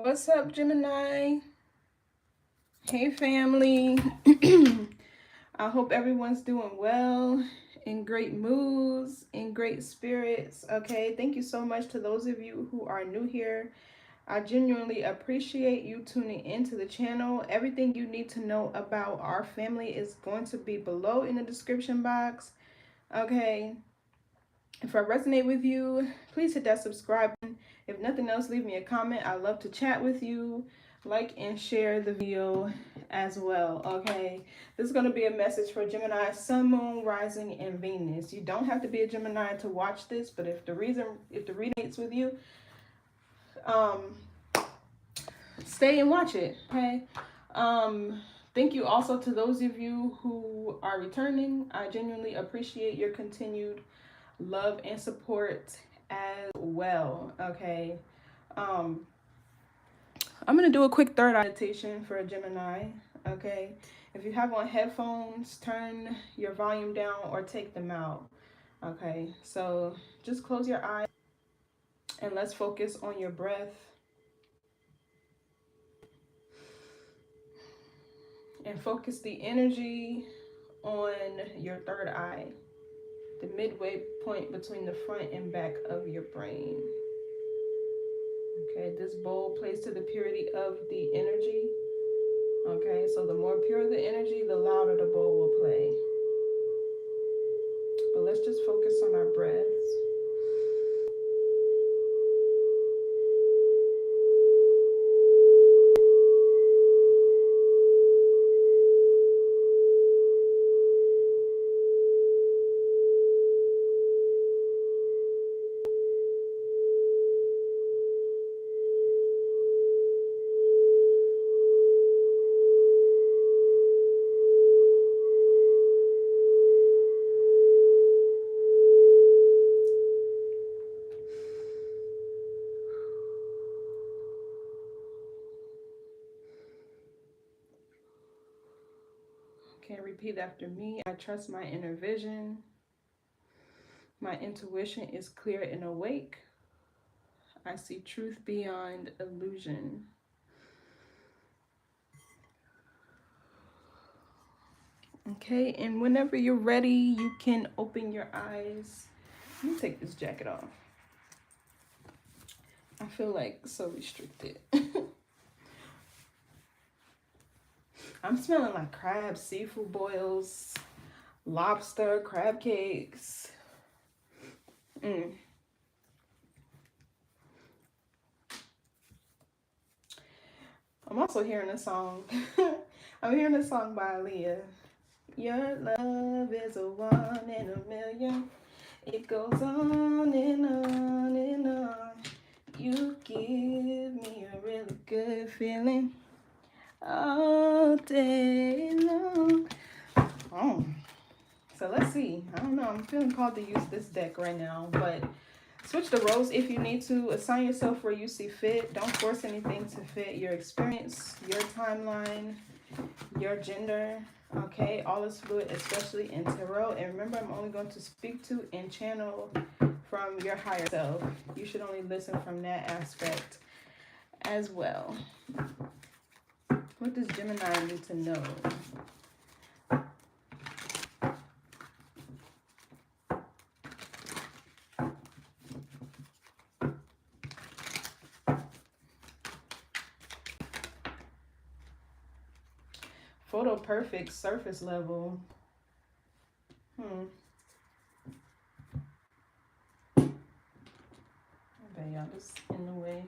What's up, Gemini? Hey, family. I hope everyone's doing well, in great moods, in great spirits. Okay, thank you so much to those of you who are new here. I genuinely appreciate you tuning into the channel. Everything you need to know about our family is going to be below in the description box. Okay, if I resonate with you, please hit that subscribe button. If nothing else, leave me a comment. I love to chat with you. Like and share the video as well. Okay, this is going to be a message for Gemini, Sun, Moon, Rising, and Venus. You don't have to be a Gemini to watch this, but if the reading is with you, stay and watch it. Okay. Thank you also to those of you who are returning. I genuinely appreciate your continued love and support as well. Okay. I'm gonna do a quick third eye meditation for a Gemini. Okay, if you have on headphones, turn your volume down or take them out. Okay, so just close your eyes and let's focus on your breath and focus the energy on your third eye, the midway point between the front and back of your brain. Okay, this bowl plays to the purity of the energy. Okay, so the more pure the energy, the louder the bowl will play. But let's just focus on our breaths. Okay, repeat after me. I trust my inner vision. My intuition is clear and awake. I see truth beyond illusion. Okay, and whenever you're ready, you can open your eyes. Let me take this jacket off. I feel like so restricted. I'm smelling like crab, seafood boils, lobster, crab cakes. I'm also hearing a song. I'm hearing a song by Aaliyah. Your love is a 1 in a million. It goes on and on and on. You give me a really good feeling all day long. Oh, so let's see. I don't know. I'm feeling called to use this deck right now, but switch the roles if you need to. Assign yourself where you see fit. Don't force anything to fit your experience, your timeline, your gender. Okay, all is fluid, especially in tarot. And remember, I'm only going to speak to and channel from your higher self. You should only listen from that aspect as well. What does Gemini need to know? Photo perfect surface level. Okay, y'all, just in the way.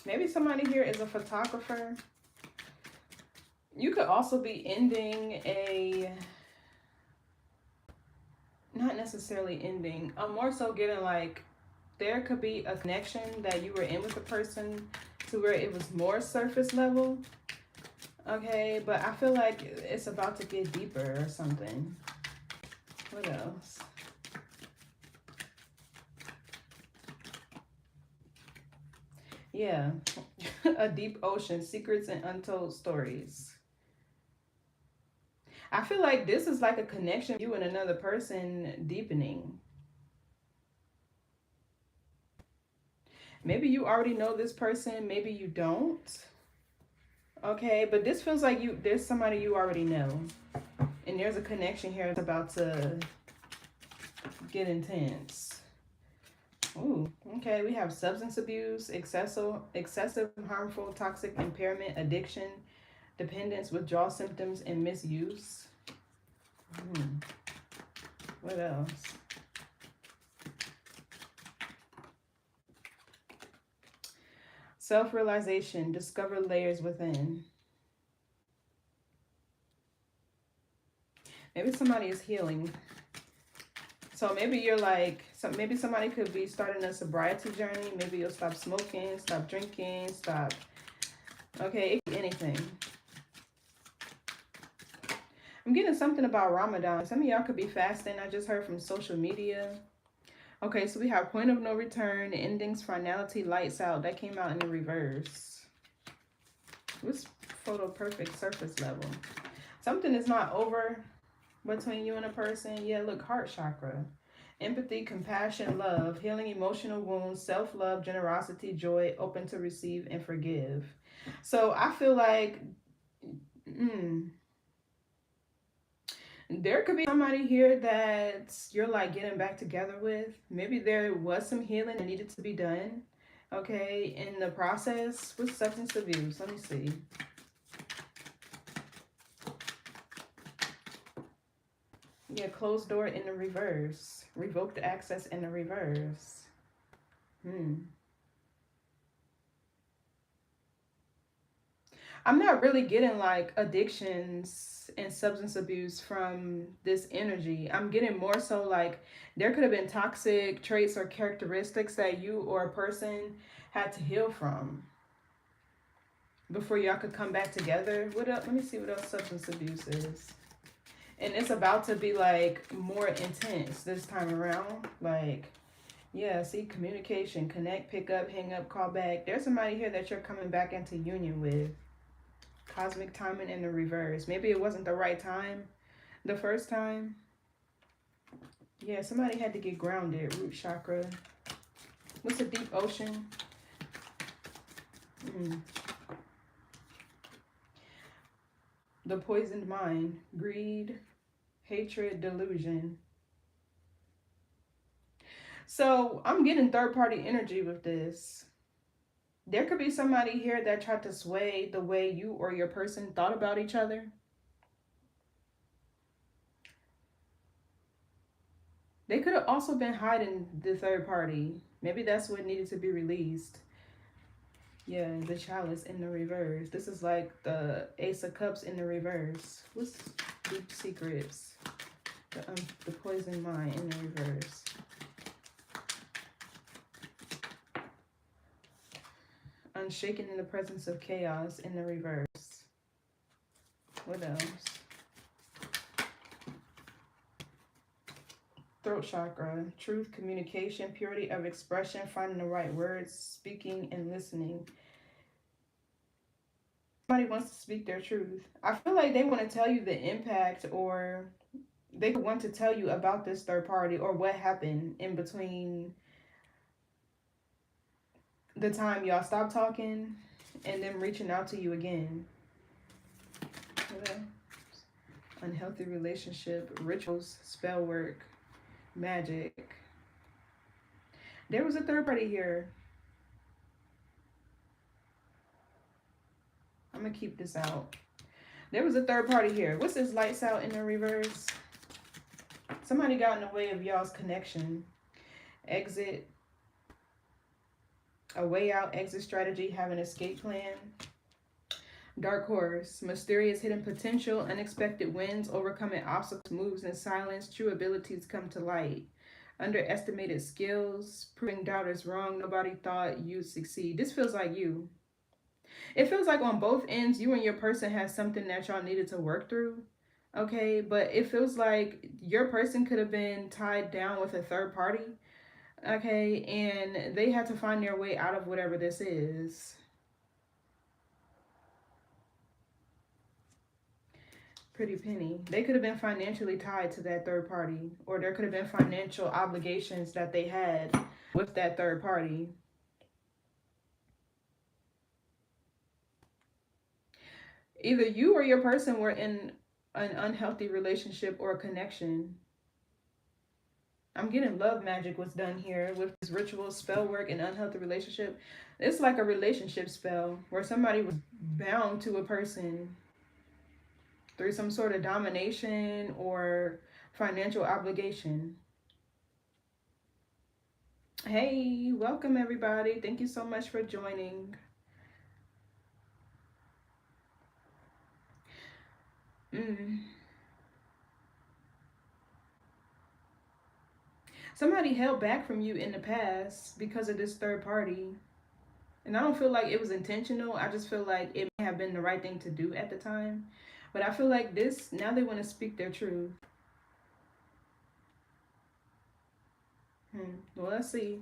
Maybe somebody here is a photographer. You could also be ending a, not necessarily ending, I'm more so getting like, there could be a connection that you were in with the person to where it was more surface level. Okay, but I feel like it's about to get deeper or something. What else? Yeah, a deep ocean, secrets and untold stories. I feel like this is like a connection you and another person deepening. Maybe you already know this person, maybe you don't. Okay, but this feels like there's somebody you already know. And there's a connection here that's about to get intense. Ooh, okay, we have substance abuse, excessive harmful, toxic impairment, addiction, dependence, withdrawal symptoms, and misuse. What else? Self-realization, discover layers within. Maybe somebody is healing. So maybe you're like, maybe somebody could be starting a sobriety journey. Maybe you'll stop smoking, stop drinking, stop. Okay, it could be anything. I'm getting something about Ramadan. Some of y'all could be fasting. I just heard from social media. Okay, so we have point of no return, endings, finality, lights out. That came out in the reverse. What's photo perfect surface level? Something is not over between you and a person. Yeah, look, heart chakra. Empathy, compassion, love, healing emotional wounds, self-love, generosity, joy, open to receive and forgive. So I feel like there could be somebody here that you're like getting back together with. Maybe there was some healing that needed to be done. Okay, in the process with substance abuse. Let me see. Yeah, closed door in the reverse. Revoked access in the reverse. I'm not really getting like addictions and substance abuse from this energy. I'm getting more so like there could have been toxic traits or characteristics that you or a person had to heal from before y'all could come back together. What else? Let me see what else substance abuse is. And it's about to be like more intense this time around. Like, yeah, see, communication, connect, pick up, hang up, call back. There's somebody here that you're coming back into union with. Cosmic timing in the reverse. Maybe it wasn't the right time the first time. Yeah, somebody had to get grounded. Root chakra. What's a deep ocean? The poisoned mind. Greed, hatred, delusion. So I'm getting third-party energy with this. There could be somebody here that tried to sway the way you or your person thought about each other. They could have also been hiding the third party. Maybe that's what needed to be released. Yeah, the chalice in the reverse. This is like the Ace of Cups in the reverse. What's deep secrets? The poison mind in the reverse. Unshaken in the presence of chaos in the reverse. What else? Throat chakra. Truth, communication, purity of expression, finding the right words, speaking and listening. Somebody wants to speak their truth. I feel like they want to tell you the impact, or they could want to tell you about this third party or what happened in between the time y'all stopped talking and them reaching out to you again. Okay. Unhealthy relationship, rituals, spell work, magic. There was a third party here. I'm gonna keep this out. There was a third party here. What's this lights out in the reverse? Somebody got in the way of y'all's connection. Exit. A way out, exit strategy, have an escape plan. Dark horse, mysterious hidden potential, unexpected wins, overcoming obstacles, moves in silence, true abilities come to light. Underestimated skills, proving doubters wrong, nobody thought you'd succeed. This feels like you. It feels like on both ends, you and your person has something that y'all needed to work through. Okay, but it feels like your person could have been tied down with a third party. Okay, and they had to find their way out of whatever this is. Pretty penny. They could have been financially tied to that third party, or there could have been financial obligations that they had with that third party. Either you or your person were in an unhealthy relationship or connection. I'm getting love magic was done here with this ritual, spell work, and unhealthy relationship. It's like a relationship spell where somebody was bound to a person through some sort of domination or financial obligation. Hey, welcome everybody. Thank you so much for joining. Somebody held back from you in the past because of this third party. And I don't feel like it was intentional. I just feel like it may have been the right thing to do at the time. But I feel like this, now they want to speak their truth. Well, let's see.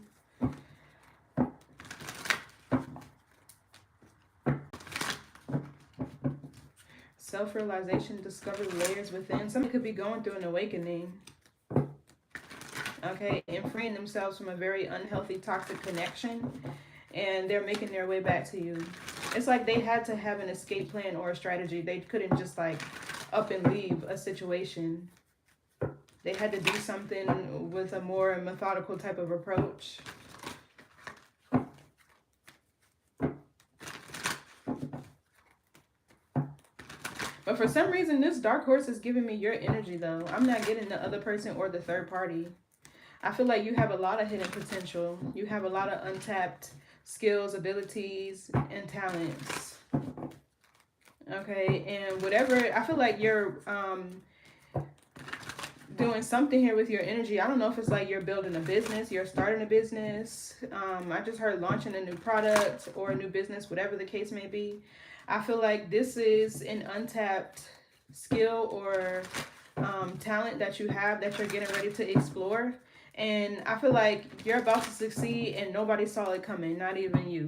Self-realization, discover the layers within. Somebody could be going through an awakening. Okay, and freeing themselves from a very unhealthy, toxic connection. And they're making their way back to you. It's like they had to have an escape plan or a strategy. They couldn't just like up and leave a situation. They had to do something with a more methodical type of approach. But for some reason, this dark horse is giving me your energy, though. I'm not getting the other person or the third party. I feel like you have a lot of hidden potential. You have a lot of untapped skills, abilities, and talents. Okay, and whatever, I feel like you're doing something here with your energy. I don't know if it's like you're building a business, you're starting a business. I just heard launching a new product or a new business, whatever the case may be. I feel like this is an untapped skill or talent that you have that you're getting ready to explore. And I feel like you're about to succeed and nobody saw it coming, not even you.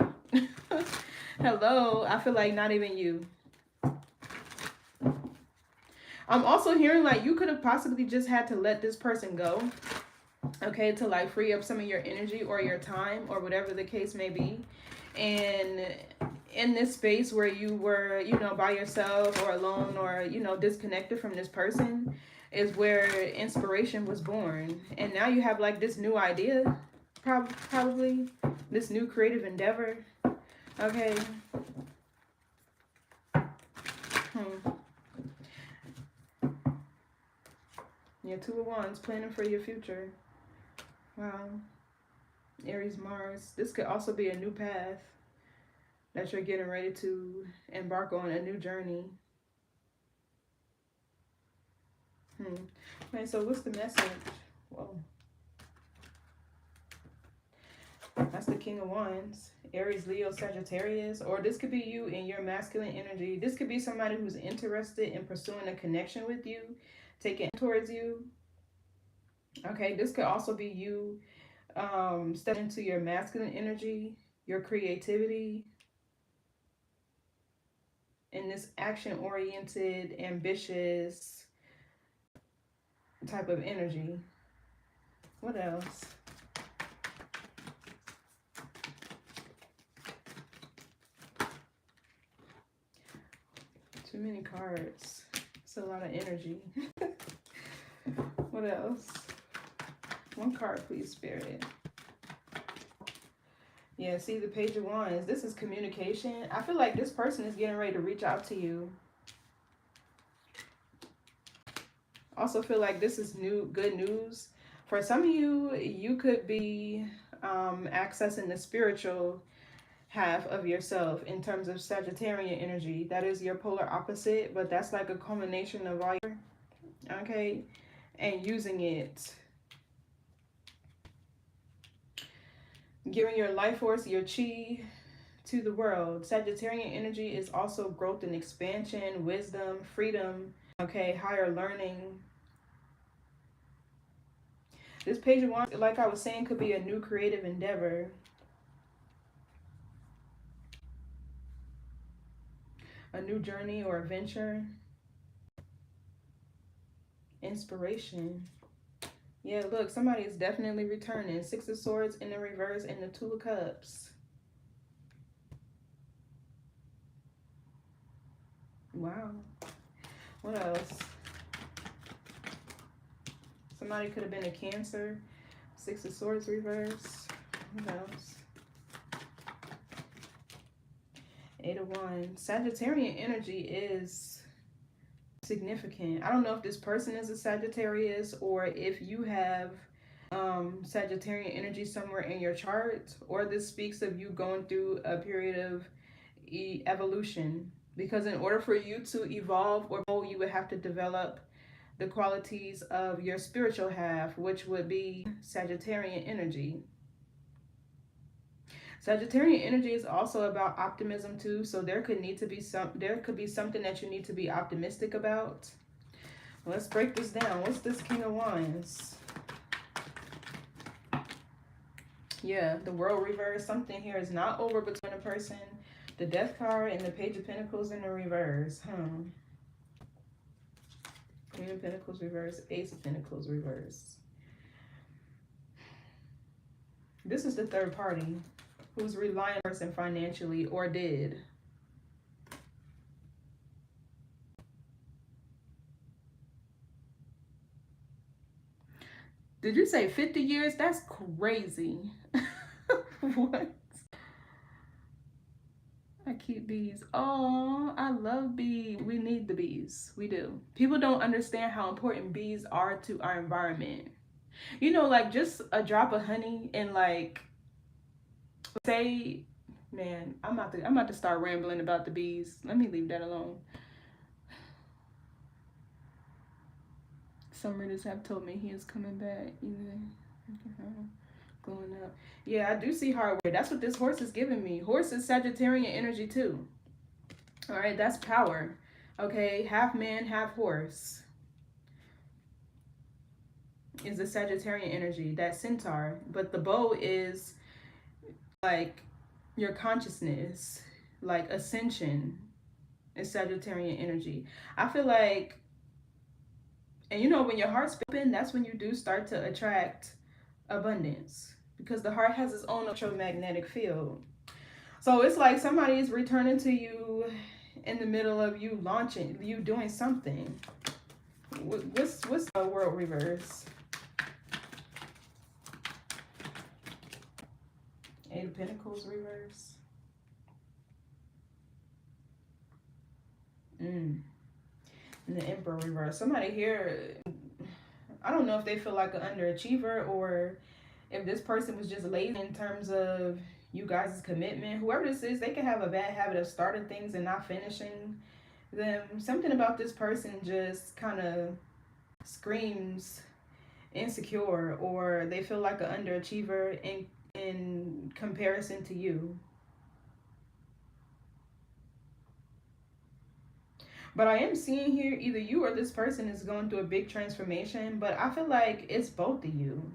Hello, I feel like not even you. I'm also hearing like you could have possibly just had to let this person go, okay, to like free up some of your energy or your time or whatever the case may be. And in this space where you were, you know, by yourself or alone or, you know, disconnected from this person is where inspiration was born. And now you have like this new idea, probably this new creative endeavor. Okay. Yeah, 2 of Wands, planning for your future. Wow. Aries, Mars. This could also be a new path that you're getting ready to embark on, a new journey. Okay, so what's the message? Whoa. That's the King of Wands. Aries, Leo, Sagittarius. Or this could be you in your masculine energy. This could be somebody who's interested in pursuing a connection with you, taking towards you. Okay, this could also be you stepping into your masculine energy, your creativity, in this action-oriented, ambitious type of energy. What else? Too many cards. It's a lot of energy. What else? One card, please, Spirit. Yeah, see the Page of Wands. This is communication. I feel like this person is getting ready to reach out to you. Also feel like this is good news. For some of you, you could be accessing the spiritual half of yourself in terms of Sagittarian energy. That is your polar opposite, but that's like a culmination of all your, okay, and using it. Giving your life force, your chi, to the world. Sagittarian energy is also growth and expansion, wisdom, freedom, okay, higher learning. This Page of Wands, like I was saying, could be a new creative endeavor. A new journey or adventure. Inspiration. Yeah, look, somebody is definitely returning. Six of Swords in the reverse and the Two of Cups. Wow. What else? Somebody could have been a Cancer. Six of Swords reverse. What else? Eight of Wands. Sagittarian energy is significant. I don't know if this person is a Sagittarius or if you have Sagittarian energy somewhere in your chart, or this speaks of you going through a period of evolution, because in order for you to evolve or grow, you would have to develop the qualities of your spiritual half, which would be Sagittarian energy. Sagittarian energy is also about optimism too, so there could be something that you need to be optimistic about. Let's break this down. What's this King of Wands? Yeah, the World reverse. Something here is not over between a person. The Death card and the Page of Pentacles in the reverse. Queen of Pentacles reverse, Ace of Pentacles reverse. This is the third party who's relying on a person financially or did. Did you say 50 years? That's crazy. What? I keep bees. Oh, I love bees. We need the bees. We do. People don't understand how important bees are to our environment. You know, like just a drop of honey and like, say, man, I'm about to start rambling about the bees. Let me leave that alone. Some readers have told me he is coming back. Going up. Yeah, I do see hardware. That's what this horse is giving me. Horse is Sagittarian energy too. All right, that's power. Okay, half man, half horse is the Sagittarian energy. That centaur. But the bow is like your consciousness, like ascension is Sagittarian energy. I feel like, and you know, when your heart's open, that's when you do start to attract abundance, because the heart has its own electromagnetic field. So it's like somebody is returning to you in the middle of you launching, you doing something. What's the World reverse? Eight of Pentacles reverse. And the Emperor reverse. Somebody here, I don't know if they feel like an underachiever or if this person was just lazy in terms of you guys' commitment. Whoever this is, they can have a bad habit of starting things and not finishing them. Something about this person just kind of screams insecure, or they feel like an underachiever in comparison to you. But I am seeing here either you or this person is going through a big transformation, but I feel like it's both of you.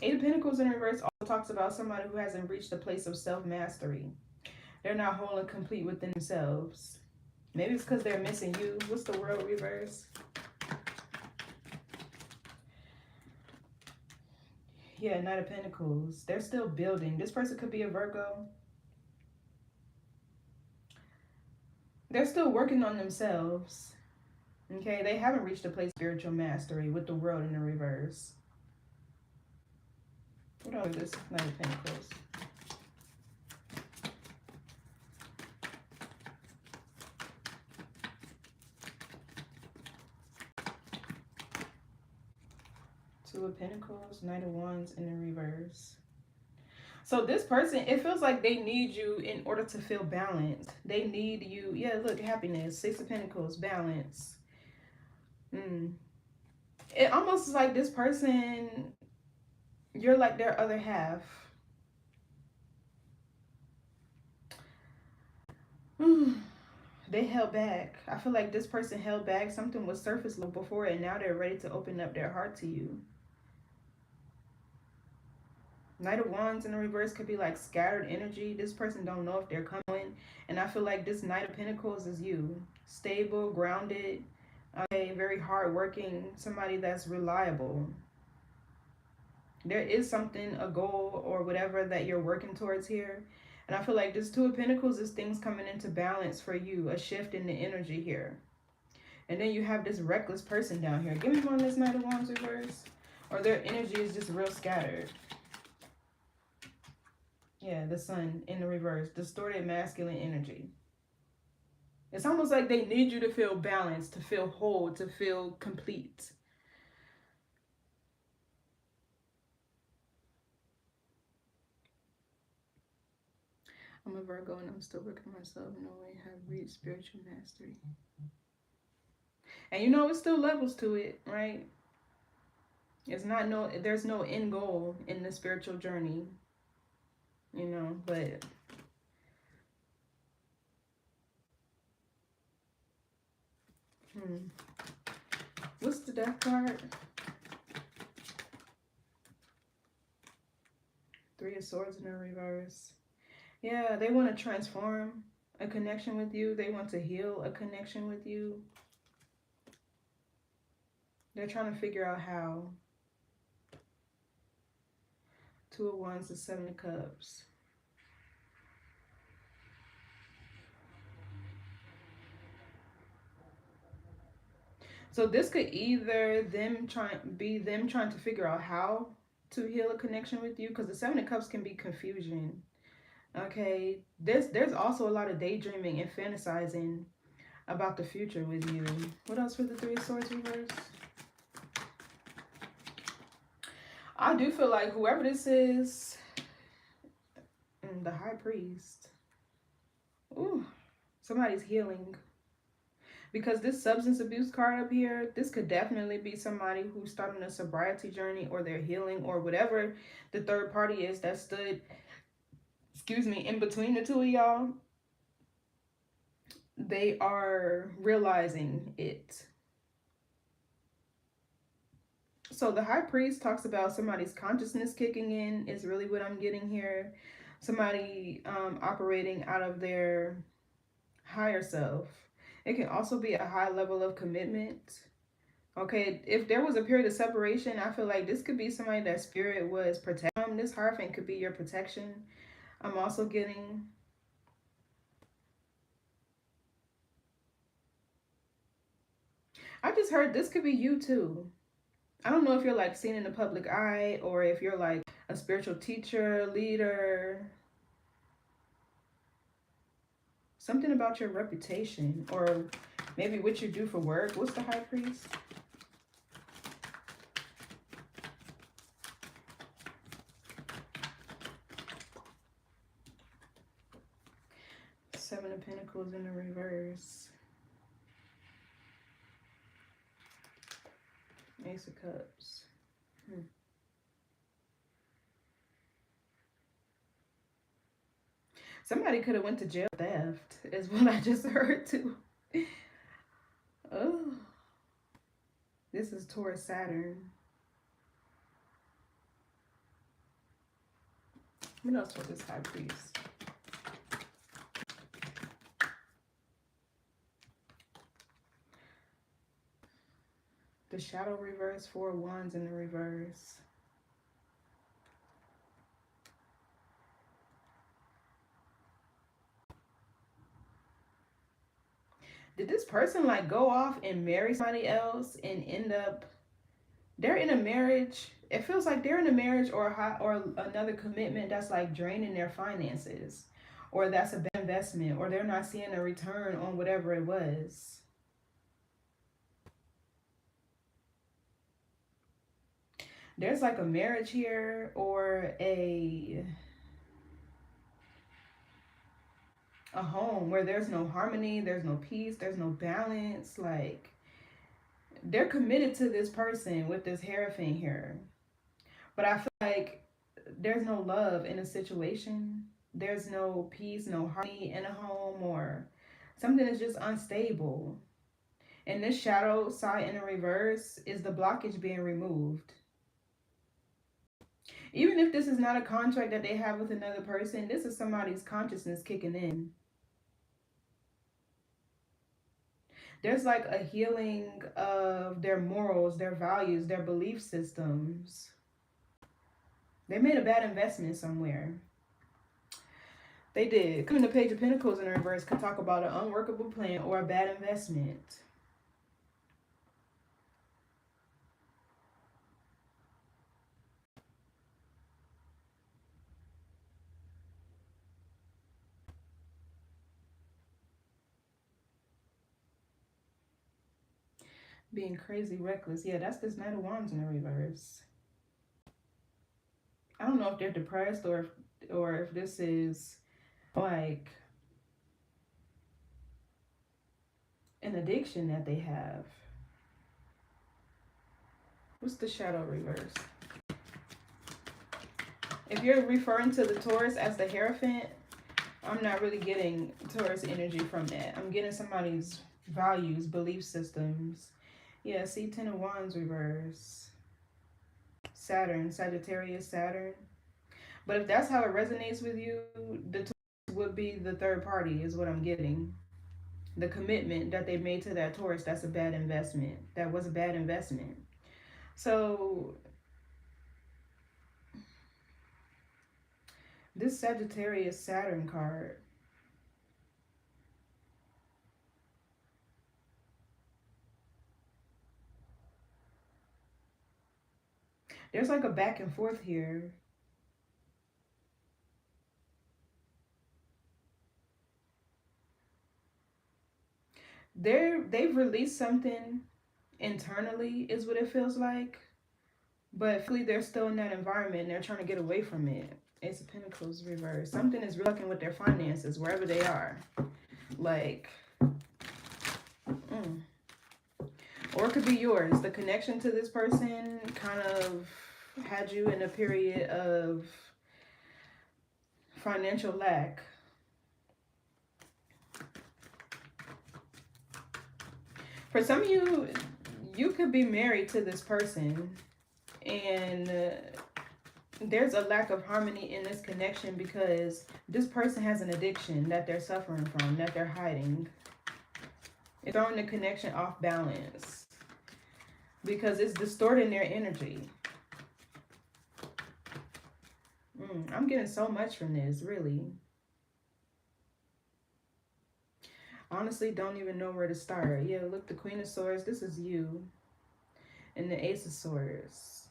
Eight of Pentacles in reverse also talks about somebody who hasn't reached a place of self-mastery. They're not whole and complete within themselves. Maybe it's because they're missing you. What's the World reverse? Yeah, Knight of Pentacles. They're still building. This person could be a Virgo. They're still working on themselves. Okay, they haven't reached a place of spiritual mastery with the World in the reverse. What else is this Knight of Pentacles? Two of Pentacles, Knight of Wands in the reverse. So this person, it feels like they need you in order to feel balanced. They need you. Yeah, look, happiness. Six of Pentacles, balance. It almost is like this person, you're like their other half. They held back. I feel like this person held back. Something was surface level before, and now they're ready to open up their heart to you. Knight of Wands in the reverse could be like scattered energy. This person don't know if they're coming. And I feel like this Knight of Pentacles is you. Stable, grounded, okay, very hardworking, somebody that's reliable. There is something, a goal or whatever that you're working towards here. And I feel like this Two of Pentacles is things coming into balance for you, a shift in the energy here. And then you have this reckless person down here. Give me one of this Knight of Wands reverse. Or their energy is just real scattered. Yeah, the Sun in the reverse. Distorted masculine energy. It's almost like they need you to feel balanced, to feel whole, to feel complete. I'm a Virgo and I'm still working on myself. No way I have reached spiritual mastery. And you know, it's still levels to it, right? It's not there's no end goal in the spiritual journey, you know, but what's the Death card? Three of Swords in the reverse. Yeah, they want to transform a connection with you. They want to heal a connection with you. They're trying to figure out how. Two of Wands to Seven of Cups. So this could either be them trying to figure out how to heal a connection with you, because the Seven of Cups can be confusion. Okay, there's also a lot of daydreaming and fantasizing about the future with you. What else for the Three of Swords reverse? I do feel like whoever this is, the High Priest. Ooh, somebody's healing. Because this substance abuse card up here, this could definitely be somebody who's starting a sobriety journey, or they're healing, or whatever the third party is that stood, excuse me, in between the two of y'all. They are realizing it. So the High Priest talks about somebody's consciousness kicking in is really what I'm getting here. Somebody operating out of their higher self. It can also be a high level of commitment. Okay, if there was a period of separation, I feel like this could be somebody that spirit was protecting. This Hierophant could be your protection. I'm also getting... I just heard this could be you too. I don't know if you're like seen in the public eye, or if you're like a spiritual teacher, leader. Something about your reputation, or maybe what you do for work. What's the High Priest? Seven of Pentacles in the reverse. Ace of Cups. Somebody could have went to jail for theft, is what I just heard too. Oh, this is Taurus Saturn. What else for this High Priest? The Shadow reverse, Four of Wands in the reverse. Did this person like go off and marry somebody else and end up, they're in a marriage? It feels like they're in a marriage or another commitment that's like draining their finances, or that's a bad investment, or they're not seeing a return on whatever it was. There's like a marriage here, or a home where there's no harmony, there's no peace, there's no balance. Like, they're committed to this person with this Hierophant here, but I feel like there's no love in a situation. There's no peace, no harmony in a home, or something is just unstable. And this shadow side in the reverse is the blockage being removed. Even if this is not a contract that they have with another person, this is somebody's consciousness kicking in. There's like a healing of their morals, their values, their belief systems. They made a bad investment somewhere. They did. Coming the Page of Pentacles in reverse could talk about an unworkable plan or a bad investment. Being crazy reckless. Yeah, that's this Knight of Wands in the reverse. I don't know if they're depressed or if this is like an addiction that they have. What's the shadow reverse? If you're referring to the Taurus as the Hierophant, I'm not really getting Taurus energy from that. I'm getting somebody's values, belief systems. Yeah, see, Ten of Wands reverse. Saturn, Sagittarius, Saturn. But if that's how it resonates with you, the Taurus would be the third party is what I'm getting. The commitment that they made to that Taurus, that's a bad investment. That was a bad investment. So this Sagittarius Saturn card, there's like a back and forth here. They've released something internally is what it feels like, but they're still in that environment and they're trying to get away from it. Ace of Pentacles reverse. Something is fucking with their finances wherever they are. Like, or it could be yours. The connection to this person kind of had you in a period of financial lack. For some of you, you could be married to this person and there's a lack of harmony in this connection because this person has an addiction that they're suffering from, that they're hiding. It's throwing the connection off balance because it's distorting their energy. I'm getting so much from this, really. Honestly, don't even know where to start. Yeah, look, the Queen of Swords, this is you. And the Ace of Swords.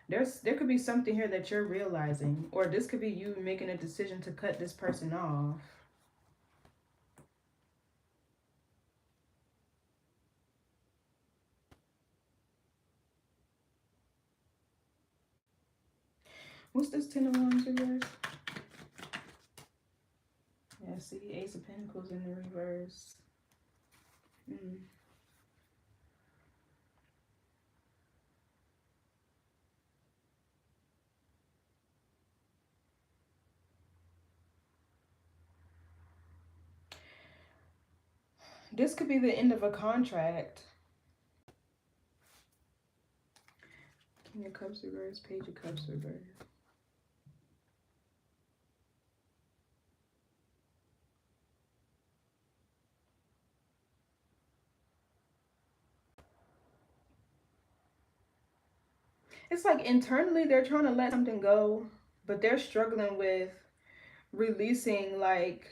There could be something here that you're realizing, or this could be you making a decision to cut this person off. What's this Ten of Wands reverse? Yeah, see, Ace of Pentacles in the reverse. This could be the end of a contract. King of Cups reverse, Page of Cups reverse. It's like internally they're trying to let something go, but they're struggling with releasing like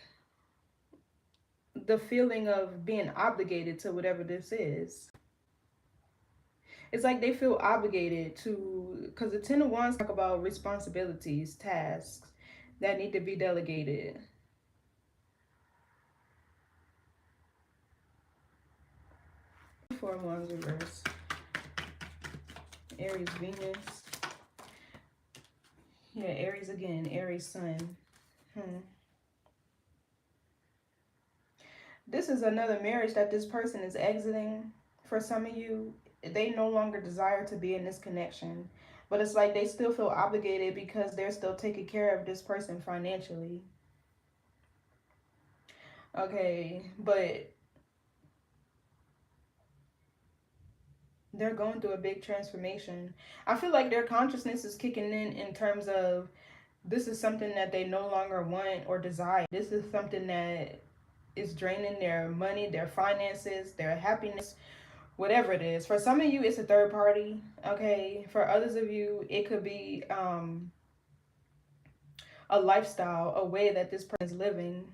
the feeling of being obligated to whatever this is. It's like they feel obligated to, because the Ten of Wands talk about responsibilities, tasks that need to be delegated. Four of Wands reverse. Aries, Venus. Yeah, Aries again. Aries, Sun. This is another marriage that this person is exiting. For some of you, they no longer desire to be in this connection. But it's like they still feel obligated because they're still taking care of this person financially. Okay, but they're going through a big transformation. I feel like their consciousness is kicking in terms of this is something that they no longer want or desire. This is something that is draining their money, their finances, their happiness, whatever it is. For some of you, it's a third party. Okay. For others of you, it could be a lifestyle, a way that this person is living,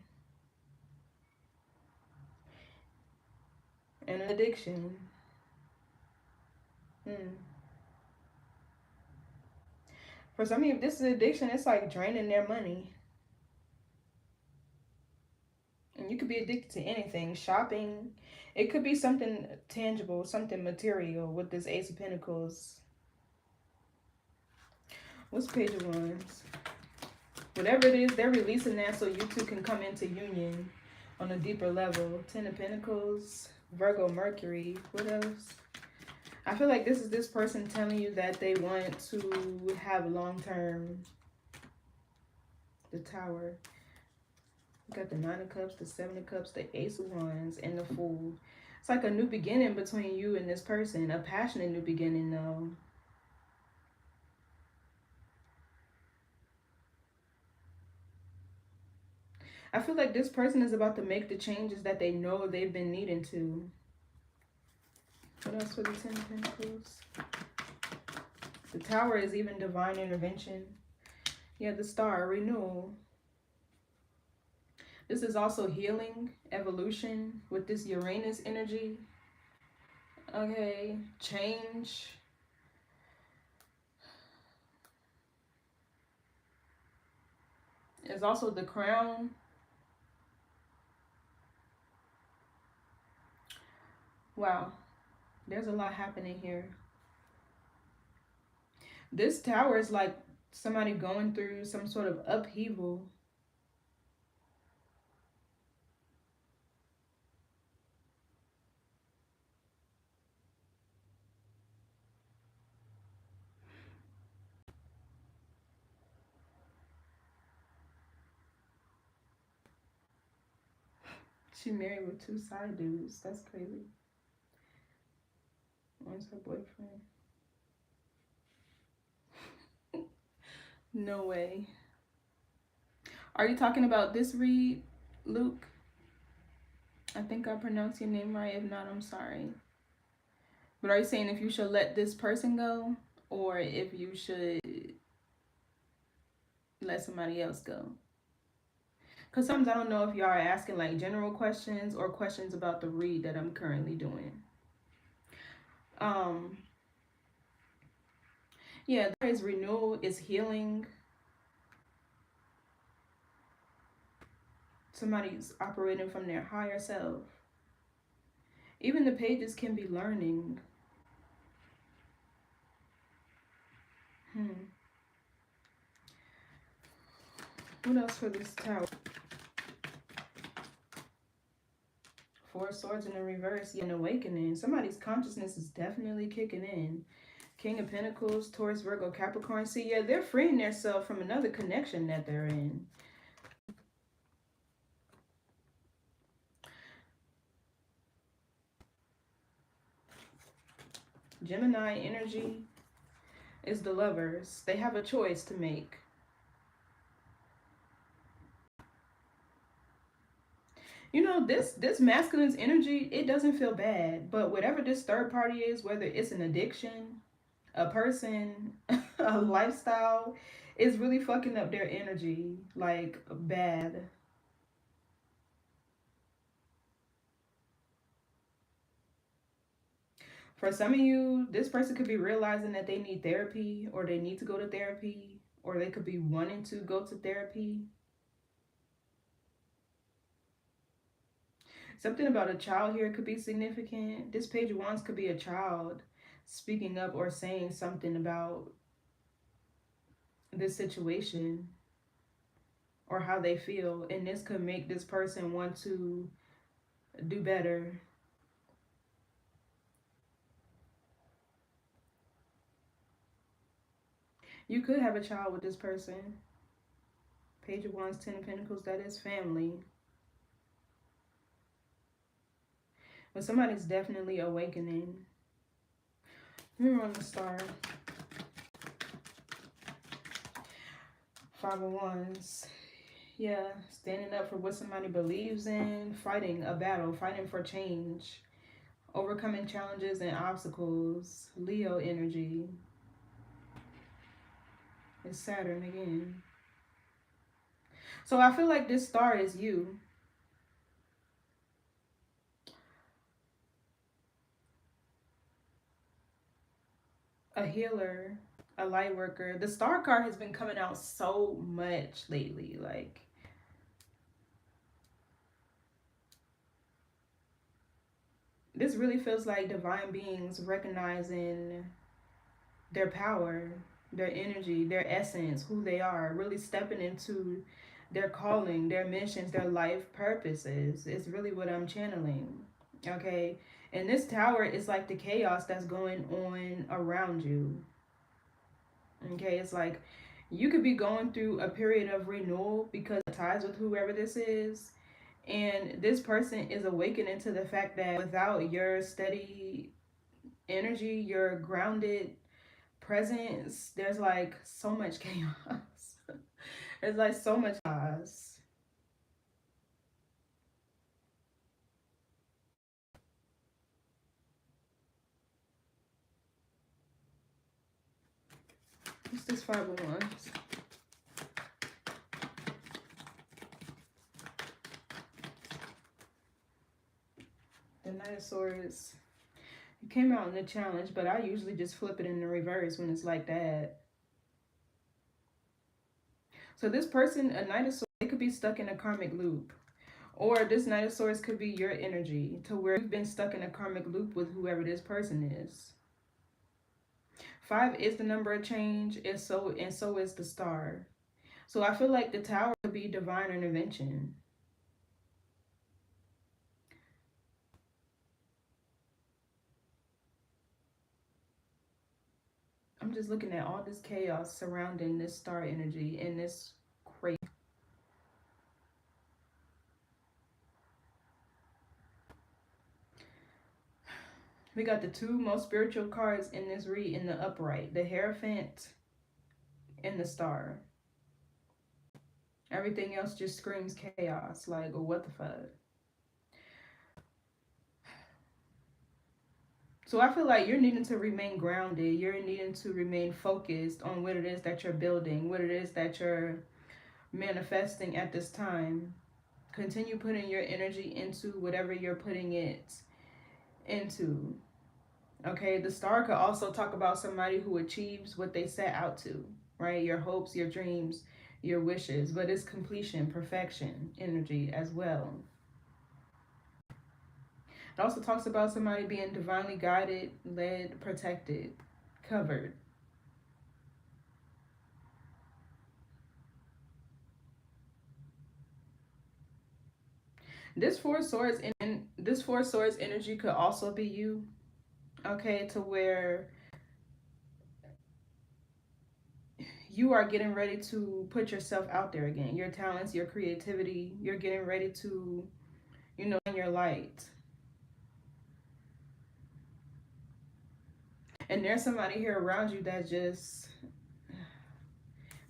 and an addiction. For some of you, this is addiction. It's like draining their money. And you could be addicted to anything. Shopping. It could be something tangible, something material with this Ace of Pentacles. What's Page of Wands? Whatever it is, they're releasing that so you two can come into union on a deeper level. Ten of Pentacles, Virgo, Mercury. What else? I feel like this is this person telling you that they want to have long-term. The Tower. You got the Nine of Cups, the Seven of Cups, the Ace of Wands, and the Fool. It's like a new beginning between you and this person. A passionate new beginning, though. I feel like this person is about to make the changes that they know they've been needing to. What else for the Ten of Pentacles? The Tower is even divine intervention. Yeah, the Star, renewal. This is also healing, evolution with this Uranus energy. Okay, change. It's also the Crown. Wow, there's a lot happening here. This Tower is like somebody going through some sort of upheaval. She married with two side dudes. That's crazy. One's her boyfriend. No way. Are you talking about this read, Luke? I think I pronounced your name right. If not, I'm sorry. But are you saying if you should let this person go, or if you should let somebody else go? Because sometimes I don't know if y'all are asking like general questions or questions about the read that I'm currently doing. Yeah, there is renewal, is healing. Somebody's operating from their higher self. Even the pages can be learning. What else for this Tower? Four of Swords in the reverse, an awakening. Somebody's consciousness is definitely kicking in. King of Pentacles, Taurus, Virgo, Capricorn. See, yeah, they're freeing themselves from another connection that they're in. Gemini energy is the Lovers. They have a choice to make. You know, this masculine's energy, it doesn't feel bad. But whatever this third party is, whether it's an addiction, a person, a lifestyle, is really fucking up their energy. Like, bad. For some of you, this person could be realizing that they need therapy, or they need to go to therapy, or they could be wanting to go to therapy. Something about a child here could be significant. This Page of Wands could be a child speaking up or saying something about this situation or how they feel. And this could make this person want to do better. You could have a child with this person. Page of Wands, Ten of Pentacles, that is family. But somebody's definitely awakening. We're on the star. 5 of Wands. Yeah, standing up for what somebody believes in, fighting a battle, fighting for change, overcoming challenges and obstacles. Leo energy. It's Saturn again. So I feel like this star is you. A healer, a light worker. The star card has been coming out so much lately. Like, this really feels like divine beings recognizing their power, their energy, their essence, who they are, really stepping into their calling, their missions, their life purposes. It's really what I'm channeling. Okay. And this tower is like the chaos that's going on around you. Okay. It's like you could be going through a period of renewal because it ties with whoever this is. And this person is awakening to the fact that without your steady energy, your grounded presence, there's like so much chaos. There's like so much chaos. What's this 5 of Wands? The Knight of Swords. It came out in the challenge, but I usually just flip it in the reverse when it's like that. So this person, a Knight of Swords, they could be stuck in a karmic loop. Or this Knight of Swords could be your energy to where you've been stuck in a karmic loop with whoever this person is. 5 is the number of change, and so is the star. So I feel like the tower could be divine intervention. I'm just looking at all this chaos surrounding this star energy and this crazy. We got the 2 most spiritual cards in this read in the upright. The Hierophant and the Star. Everything else just screams chaos. Like, oh, what the fuck? So I feel like you're needing to remain grounded. You're needing to remain focused on what it is that you're building, what it is that you're manifesting at this time. Continue putting your energy into whatever you're putting it into. Okay, the star could also talk about somebody who achieves what they set out to, right? Your hopes, your dreams, your wishes, but it's completion, perfection, energy as well. It also talks about somebody being divinely guided, led, protected, covered. This Four of Swords energy could also be you, okay, to where you are getting ready to put yourself out there again. Your talents, your creativity, you're getting ready to, in your light. And there's somebody here around you that just,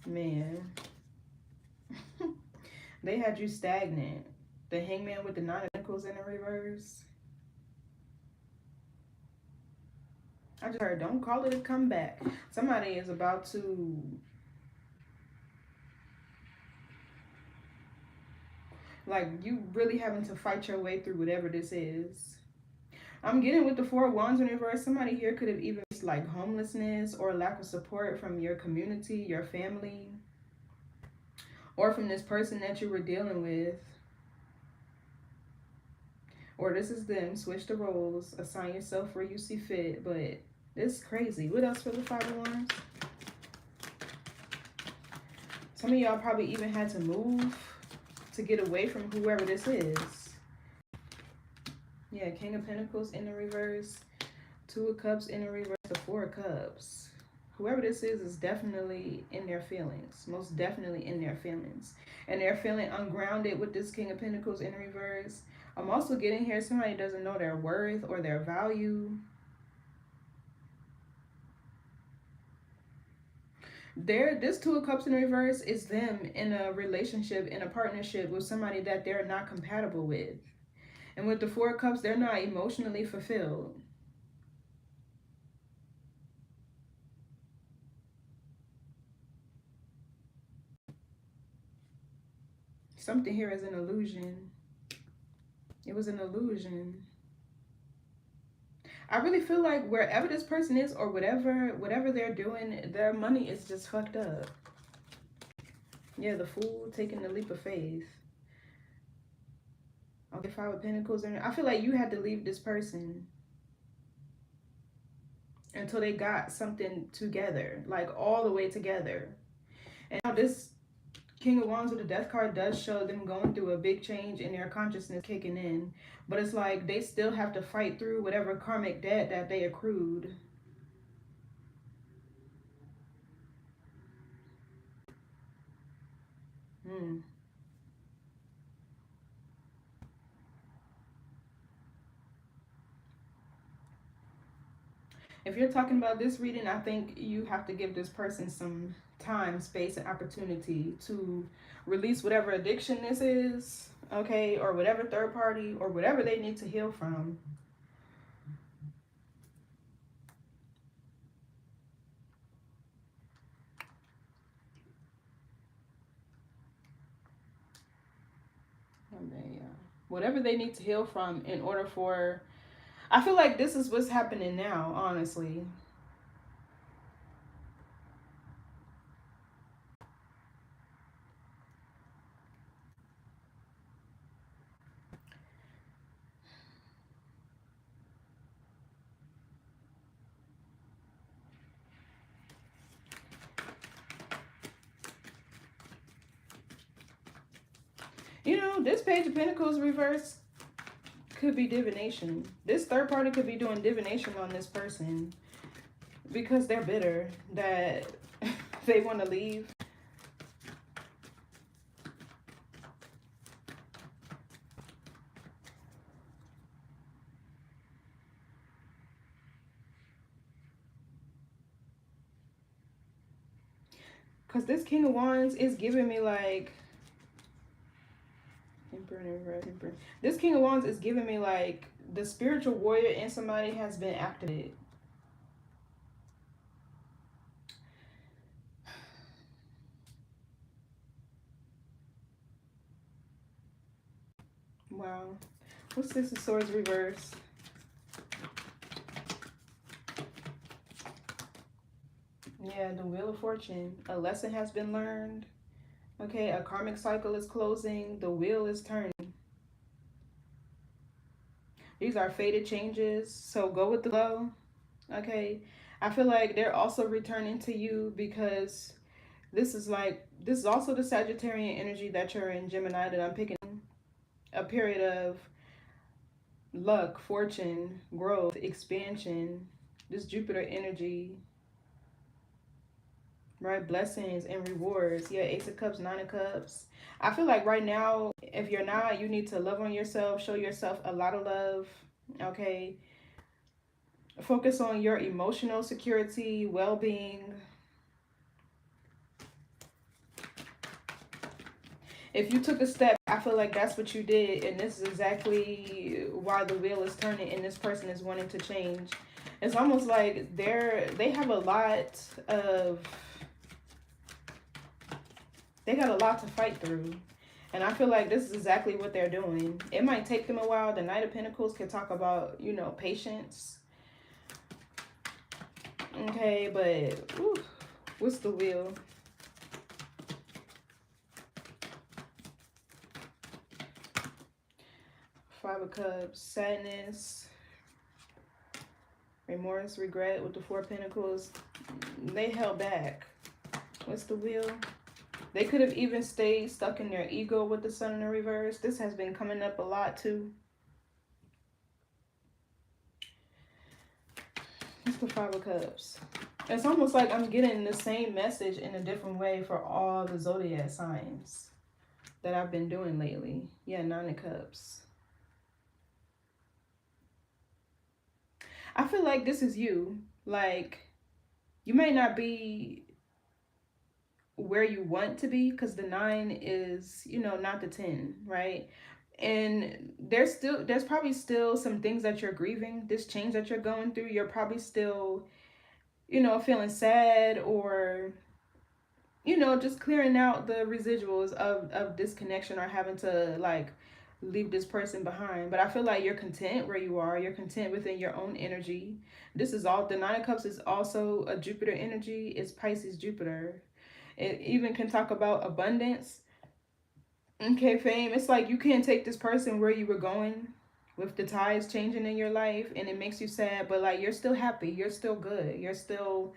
man, they had you stagnant. The Hangman with the 9 of Pentacles in the reverse. I just heard, don't call it a comeback. Somebody is about to, like, you really having to fight your way through whatever this is. I'm getting with the 4 of Wands in reverse. Somebody here could have even faced like homelessness or lack of support from your community, your family, or from this person that you were dealing with. Or this is them. Switch the roles. Assign yourself where you see fit. But it's crazy. What else for the 5 of Wands? Some of y'all probably even had to move to get away from whoever this is. Yeah, King of Pentacles in the reverse. 2 of Cups in the reverse. The 4 of Cups. Whoever this is definitely in their feelings. Most definitely in their feelings. And they're feeling ungrounded with this King of Pentacles in reverse. I'm also getting here somebody doesn't know their worth or their value. This Two of Cups in reverse is them in a relationship, in a partnership with somebody that they're not compatible with. And with the Four of Cups, they're not emotionally fulfilled. Something here is an illusion. It was an illusion. I really feel like wherever this person is, or whatever they're doing, their money is just fucked up. Yeah, the Fool taking the leap of faith. Okay, Five of Pentacles. And I feel like you had to leave this person until they got something together, like all the way together. And now this King of Wands with the Death card does show them going through a big change in their consciousness kicking in. But it's like they still have to fight through whatever karmic debt that they accrued. Hmm. If you're talking about this reading, I think you have to give this person some time, space, and opportunity to release whatever addiction this is, okay, or whatever third party, or whatever they need to heal from. Yeah. Whatever they need to heal from in order for... I feel like this is what's happening now, honestly. You know, this Page of Pentacles reverse could be divination. This third party could be doing divination on this person because they're bitter that they want to leave. Because this King of Wands is giving me like... This King of Wands is giving me like the spiritual warrior in somebody has been activated. Wow. What's this of Swords reverse? Yeah, the Wheel of Fortune. A lesson has been learned. Okay, a karmic cycle is closing. The wheel is turning. These are fated changes, so go with the flow. Okay, I feel like they're also returning to you because this is also the Sagittarian energy that you're in, Gemini, that I'm picking. A period of luck, fortune, growth, expansion. This Jupiter energy, right? Blessings and rewards. Yeah, Ace of Cups, Nine of Cups. I feel like right now, if you're not, you need to love on yourself, show yourself a lot of love, okay? Focus on your emotional security, well-being. If you took a step, I feel like that's what you did, and this is exactly why the wheel is turning and this person is wanting to change. It's almost like they have a lot of... They got a lot to fight through. And I feel like this is exactly what they're doing. It might take them a while. The Knight of Pentacles can talk about, you know, patience. Okay, but ooh, what's the wheel? Five of Cups, sadness, remorse, regret with the Four of Pentacles. They held back. What's the wheel? They could have even stayed stuck in their ego with the Sun in the reverse. This has been coming up a lot too. It's the Five of Cups. It's almost like I'm getting the same message in a different way for all the zodiac signs that I've been doing lately. Yeah, Nine of Cups. I feel like this is you. Like, you may not be where you want to be, because the 9 is, you know, not the 10, right? And there's probably still some things that you're grieving, this change that you're going through. You're probably still, you know, feeling sad, or, you know, just clearing out the residuals of disconnection, or having to like leave this person behind. But I feel like you're content where you are. You're content within your own energy. This is all, the 9 of Cups is also a Jupiter energy. It's Pisces Jupiter. It even can talk about abundance. Okay, fame. It's like you can't take this person where you were going with the tides changing in your life, and it makes you sad, but like you're still happy. You're still good. You're still,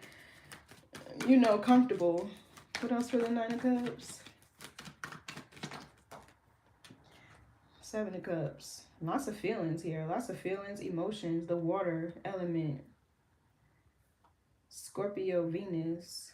you know, comfortable. What else for the 9 of Cups? 7 of Cups. Lots of feelings here. Lots of feelings, emotions. The water element. Scorpio, Venus.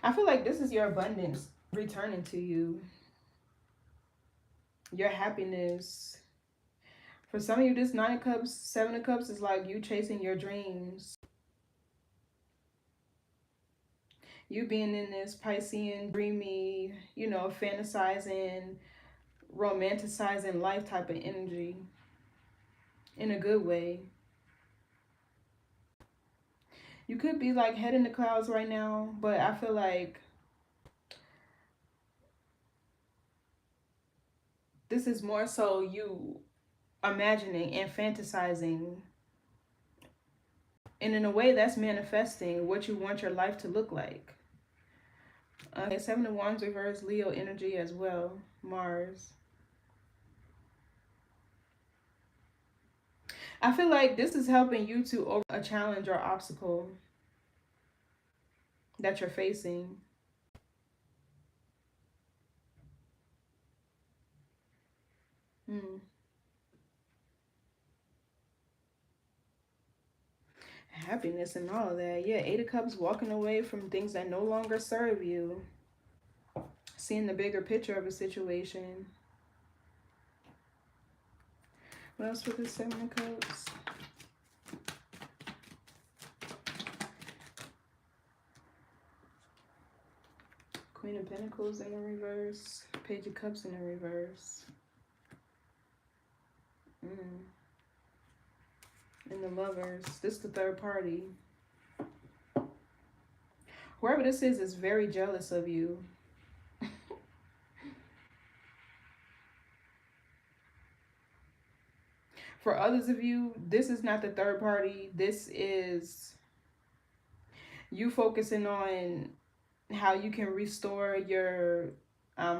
I feel like this is your abundance returning to you. Your happiness. For some of you, this 9 of Cups, 7 of Cups is like you chasing your dreams. You being in this Piscean, dreamy, you know, fantasizing, romanticizing life type of energy in a good way. You could be like head in the clouds right now, but I feel like this is more so you imagining and fantasizing, and in a way that's manifesting what you want your life to look like. Okay, 7 of Wands reverse, Leo energy as well, Mars. I feel like this is helping you to over a challenge or obstacle that you're facing. Hmm. Happiness and all of that. Yeah, 8 of Cups, walking away from things that no longer serve you. Seeing the bigger picture of a situation. What else with the 7 of Cups? Queen of Pentacles in the reverse. Page of Cups in the reverse. And the Lovers. This is the third party. Whoever this is very jealous of you. For others of you, this is not the third party. This is you focusing on how you can restore your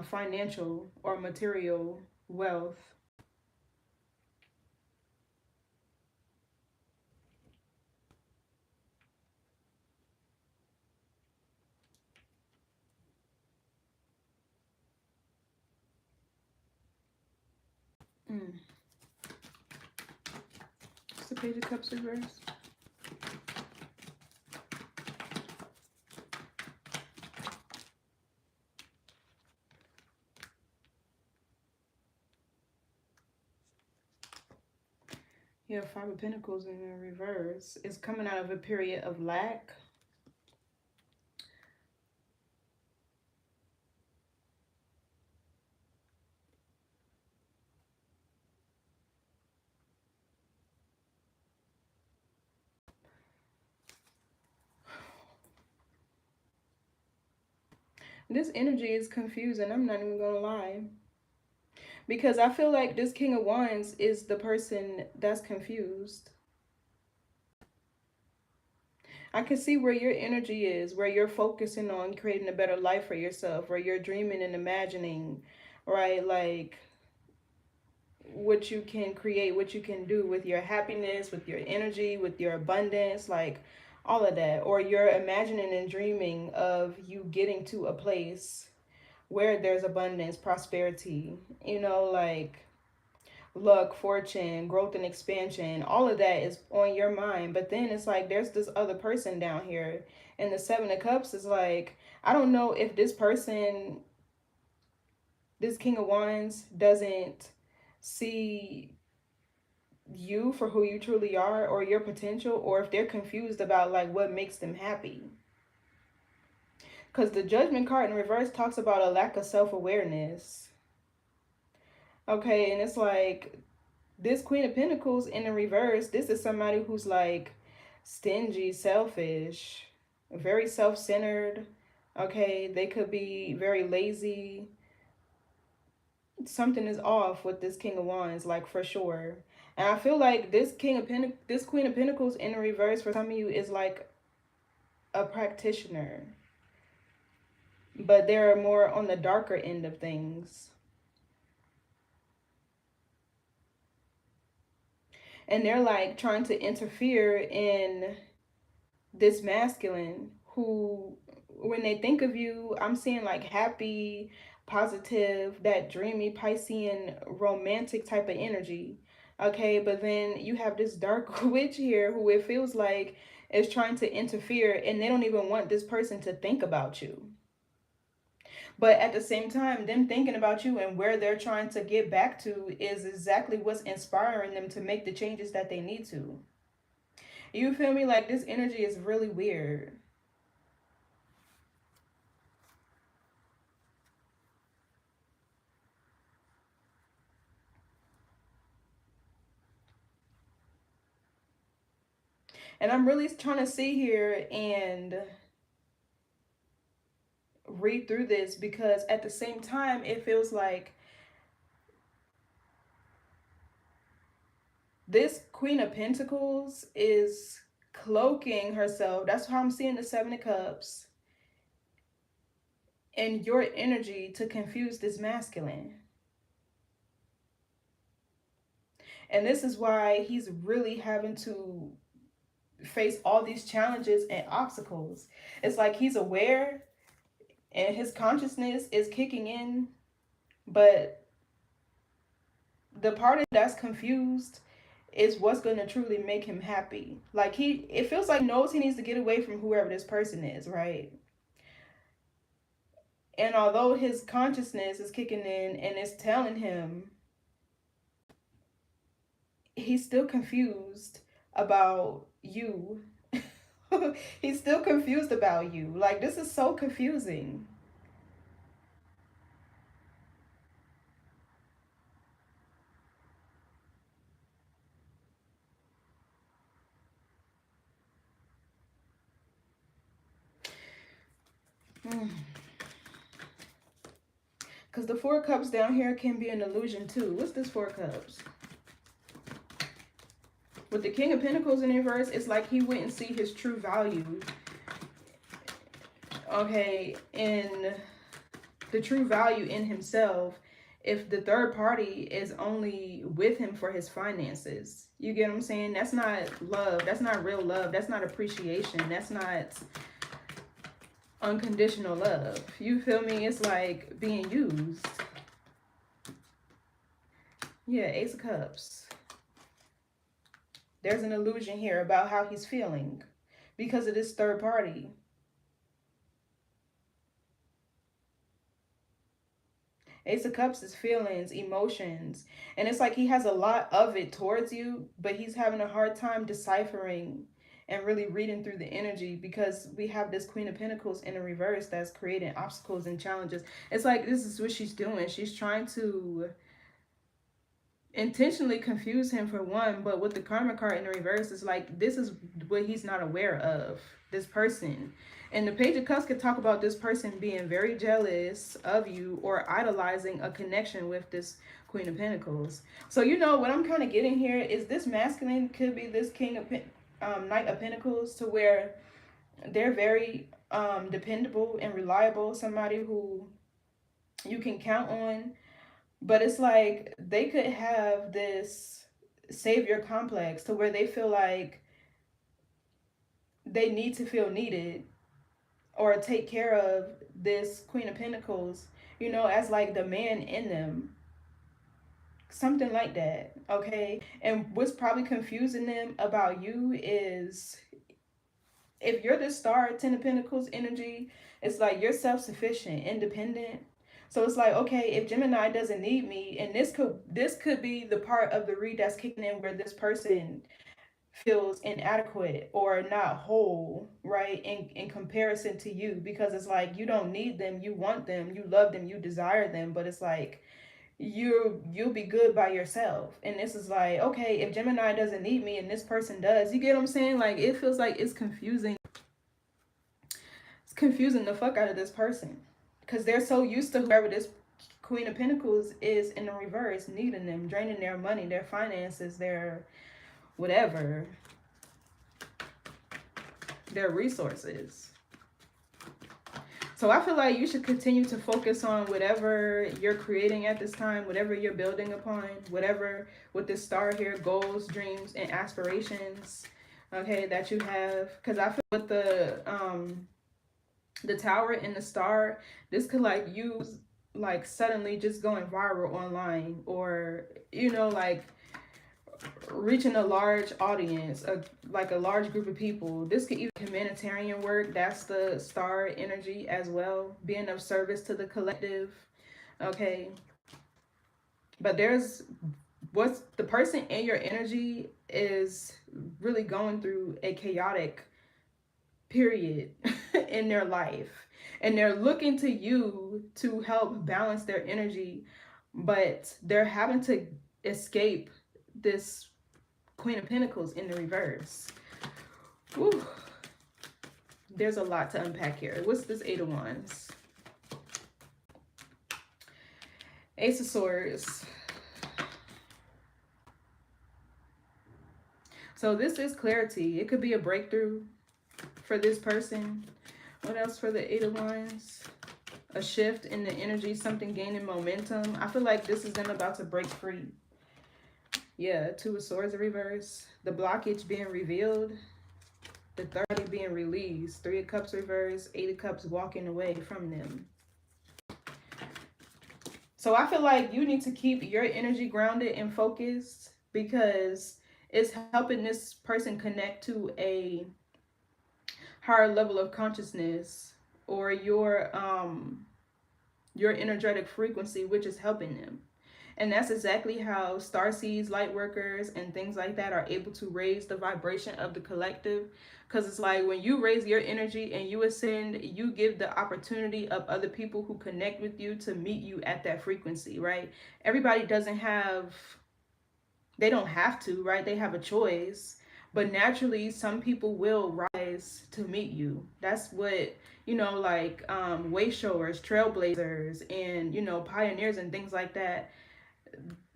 financial or material wealth. It's the Page of Cups reverse. You have 5 of Pentacles in the reverse. It's coming out of a period of lack. This energy is confusing. I'm not even gonna lie. Because I feel like this King of Wands is the person that's confused. I can see where your energy is, where you're focusing on creating a better life for yourself, where you're dreaming and imagining, right? Like what you can create, what you can do with your happiness, with your energy, with your abundance, like all of that. Or you're imagining and dreaming of you getting to a place where there's abundance, prosperity, you know, like luck, fortune, growth and expansion, all of that is on your mind. But then it's like there's this other person down here. And the Seven of Cups is like, I don't know if this person, this King of Wands, doesn't see you for who you truly are or your potential, or if they're confused about like what makes them happy. Because the Judgment card in reverse talks about a lack of self-awareness. Okay, and it's like this Queen of Pentacles in the reverse, this is somebody who's like stingy, selfish, very self-centered. Okay, they could be very lazy. Something is off with this King of Wands, like for sure. And I feel like this this Queen of Pentacles in the reverse for some of you is like a practitioner, but they're more on the darker end of things. And they're like trying to interfere in this masculine who, when they think of you, I'm seeing like happy, positive, that dreamy Piscean romantic type of energy. Okay, but then you have this dark witch here who it feels like is trying to interfere, and they don't even want this person to think about you. But at the same time, them thinking about you and where they're trying to get back to is exactly what's inspiring them to make the changes that they need to. You feel me? Like this energy is really weird. And I'm really trying to see here and read through this, because at the same time, it feels like this Queen of Pentacles is cloaking herself. That's how I'm seeing the Seven of Cups and your energy to confuse this masculine. And this is why he's really having to face all these challenges and obstacles. It's like he's aware and his consciousness is kicking in, but the part that's confused is what's going to truly make him happy. Like it feels like he knows he needs to get away from whoever this person is, right? And although his consciousness is kicking in and it's telling him, he's still confused about you. He's still confused about you. Like, this is so confusing. Because the Four of Cups down here can be an illusion too. What's this Four of Cups? With the King of Pentacles in reverse, it's like he wouldn't see his true value. Okay, in the true value in himself, if the third party is only with him for his finances. You get what I'm saying? That's not love. That's not real love. That's not appreciation. That's not unconditional love. You feel me? It's like being used. Yeah, Ace of Cups. There's an illusion here about how he's feeling because of this third party. Ace of Cups is feelings, emotions. And it's like he has a lot of it towards you, but he's having a hard time deciphering and really reading through the energy, because we have this Queen of Pentacles in the reverse that's creating obstacles and challenges. It's like this is what she's doing. She's trying to intentionally confuse him for one, but with the Karma card in the reverse, it's like this is what he's not aware of, this person. And the Page of Cups could talk about this person being very jealous of you or idolizing a connection with this Queen of Pentacles. So, you know, what I'm kind of getting here is this masculine could be this Knight of Pentacles, to where they're very dependable and reliable, somebody who you can count on. But it's like they could have this savior complex to where they feel like they need to feel needed or take care of this Queen of Pentacles, you know, as like the man in them. something like that. Okay, and what's probably confusing them about you is, if you're the star, 10 of Pentacles energy, it's like you're self-sufficient, independent. So it's like, okay, if Gemini doesn't need me, and this could be the part of the read that's kicking in where this person feels inadequate or not whole, right? In comparison to you, because it's like you don't need them, you want them, you love them, you desire them, but it's like you'll be good by yourself. And this is like, okay, if Gemini doesn't need me and this person does, you get what I'm saying? Like, it feels like it's confusing the fuck out of this person, because they're so used to whoever this Queen of Pentacles is in the reverse, needing them, draining their money, their finances, their whatever, their resources. So I feel like you should continue to focus on whatever you're creating at this time, whatever you're building upon, whatever with this star here, goals, dreams, and aspirations, okay, that you have. Because I feel with the tower and the star, this could like use like suddenly just going viral online, or you know, like reaching a large audience, like a large group of people. This could even humanitarian work, that's the star energy as well, being of service to the collective. Okay, but there's what's the person in your energy is really going through a chaotic period in their life, and they're looking to you to help balance their energy, but they're having to escape this Queen of Pentacles in the reverse. Whew. There's a lot to unpack here. What's this Eight of Wands? Ace of Swords. So this is clarity. It could be a breakthrough for this person. What else for the Eight of Wands? A shift in the energy, something gaining momentum. I feel like this is them about to break free. Yeah, Two of Swords in reverse. The blockage being revealed. The 30 being released. Three of Cups reverse. Eight of Cups walking away from them. So I feel like you need to keep your energy grounded and focused, because it's helping this person connect to a higher level of consciousness, or your energetic frequency, which is helping them. And that's exactly how starseeds, light workers, and things like that are able to raise the vibration of the collective. Because it's like when you raise your energy and you ascend, you give the opportunity of other people who connect with you to meet you at that frequency, right? Everybody they don't have to, right? They have a choice. But naturally, some people will rise to meet you. That's what, you know, like way showers, trailblazers, and, you know, pioneers and things like that.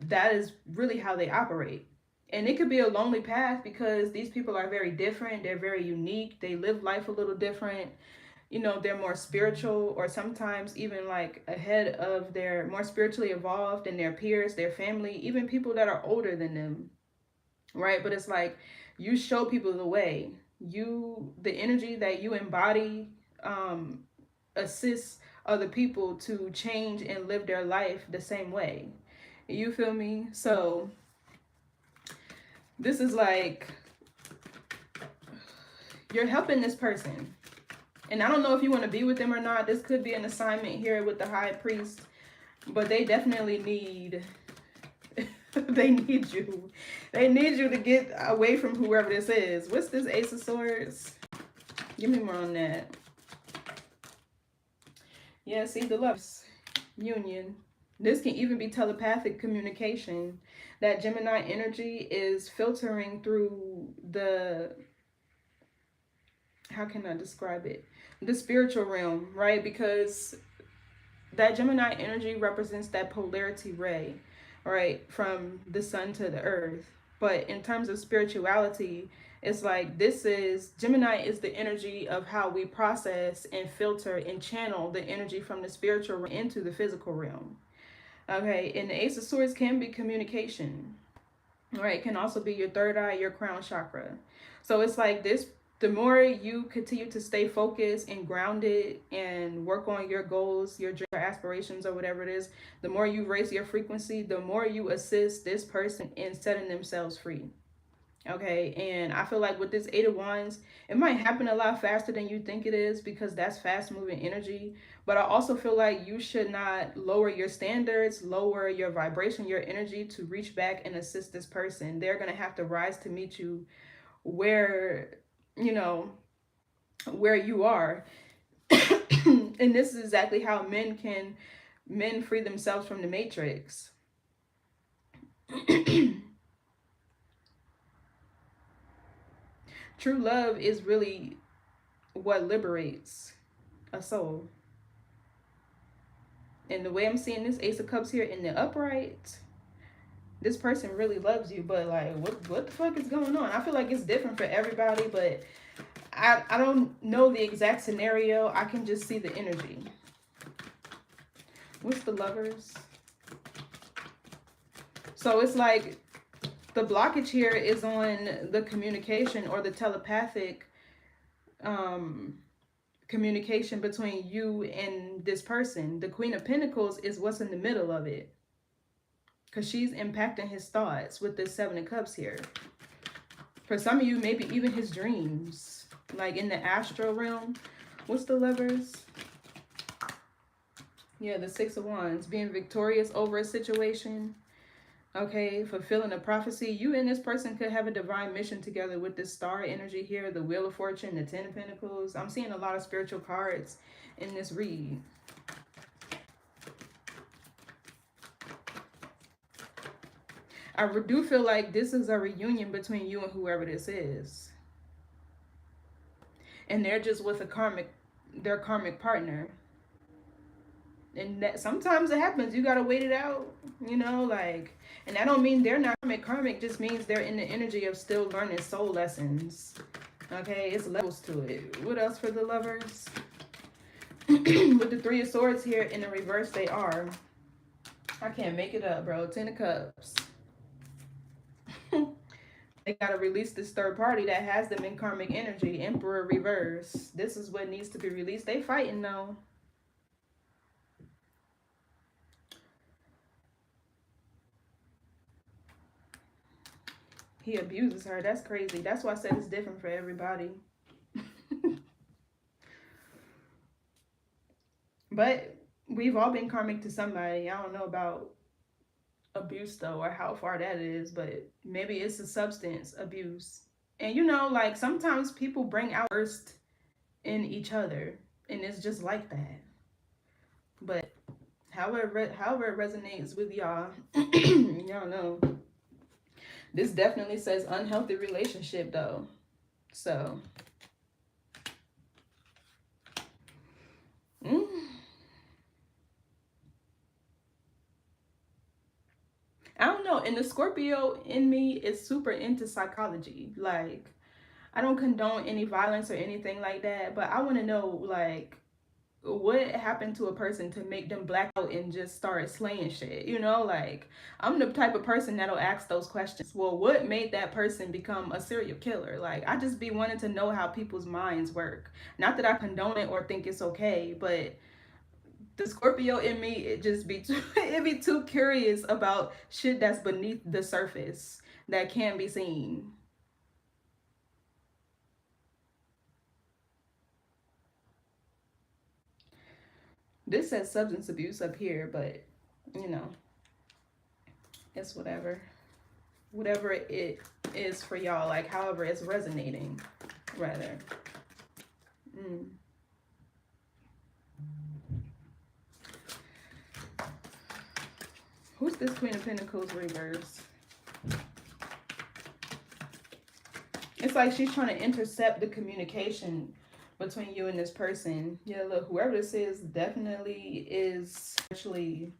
That is really how they operate. And it could be a lonely path, because these people are very different. They're very unique. They live life a little different. You know, they're more spiritual, or sometimes even like ahead of their, more spiritually evolved than their peers, their family, even people that are older than them, right? But it's like you show people the way. The energy that you embody assists other people to change and live their life the same way. You feel me? So this is like you're helping this person. And I don't know if you want to be with them or not. This could be an assignment here with the High Priest, but they definitely need they need you. They need you to get away from whoever this is. What's this Ace of Swords? Give me more on that. Yeah, see, the Love's union. This can even be telepathic communication. That Gemini energy is filtering through the, how can I describe it? The spiritual realm, right? Because that Gemini energy represents that polarity ray, right? From the sun to the earth. But in terms of spirituality, it's like Gemini is the energy of how we process and filter and channel the energy from the spiritual realm into the physical realm. Okay, and the Ace of Swords can be communication, right? It can also be your third eye, your crown chakra. So it's like this the more you continue to stay focused and grounded and work on your goals, your aspirations, or whatever it is, the more you raise your frequency, the more you assist this person in setting themselves free. Okay, and I feel like with this Eight of Wands, it might happen a lot faster than you think it is, because that's fast moving energy. But I also feel like you should not lower your standards, lower your vibration, your energy to reach back and assist this person. They're going to have to rise to meet you where, you know, where you are. And this is exactly how men free themselves from the matrix. True love is really what liberates a soul. And the way I'm seeing this Ace of Cups here in the upright, this person really loves you, but like, what the fuck is going on? I feel like it's different for everybody, but I don't know the exact scenario. I can just see the energy. What's the Lovers? So it's like the blockage here is on the communication or the telepathic communication between you and this person. The Queen of Pentacles is what's in the middle of it, because she's impacting his thoughts with this Seven of Cups here. For some of you, maybe even his dreams, like in the astral realm. What's the Lovers? Yeah, the Six of Wands. Being victorious over a situation. Okay, fulfilling a prophecy. You and this person could have a divine mission together with this star energy here, the Wheel of Fortune, the Ten of Pentacles. I'm seeing a lot of spiritual cards in this read. I do feel like this is a reunion between you and whoever this is. And they're just with their karmic partner. And that sometimes it happens. You gotta wait it out, you know, like, and that don't mean they're not karmic, just means they're in the energy of still learning soul lessons. Okay, it's levels to it. What else for the Lovers? With the Three of Swords here in the reverse, they are, I can't make it up, bro. Ten of Cups. They gotta release this third party that has them in karmic energy. Emperor reverse. This is what needs to be released. They fighting though. He abuses her. That's crazy. That's why I said it's different for everybody. But we've all been karmic to somebody. I don't know about abuse though, or how far that is, but maybe it's a substance abuse. And you know, like sometimes people bring out worst in each other, and it's just like that. But however it resonates with y'all, y'all know. This definitely says unhealthy relationship though. So I don't know. And the Scorpio in me is super into psychology. Like, I don't condone any violence or anything like that, but I want to know, like, what happened to a person to make them black out and just start slaying shit, you know? Like, I'm the type of person that'll ask those questions. Well, what made that person become a serial killer? Like, I just be wanting to know how people's minds work. Not that I condone it or think it's okay, but the Scorpio in me, it just be too curious about shit that's beneath the surface that can be seen. This says substance abuse up here, but you know, it's whatever. Whatever it is for y'all, like however it's resonating, rather. Who's this Queen of Pentacles reverse? It's like she's trying to intercept the communication between you and this person. Yeah, look, whoever this is definitely is actually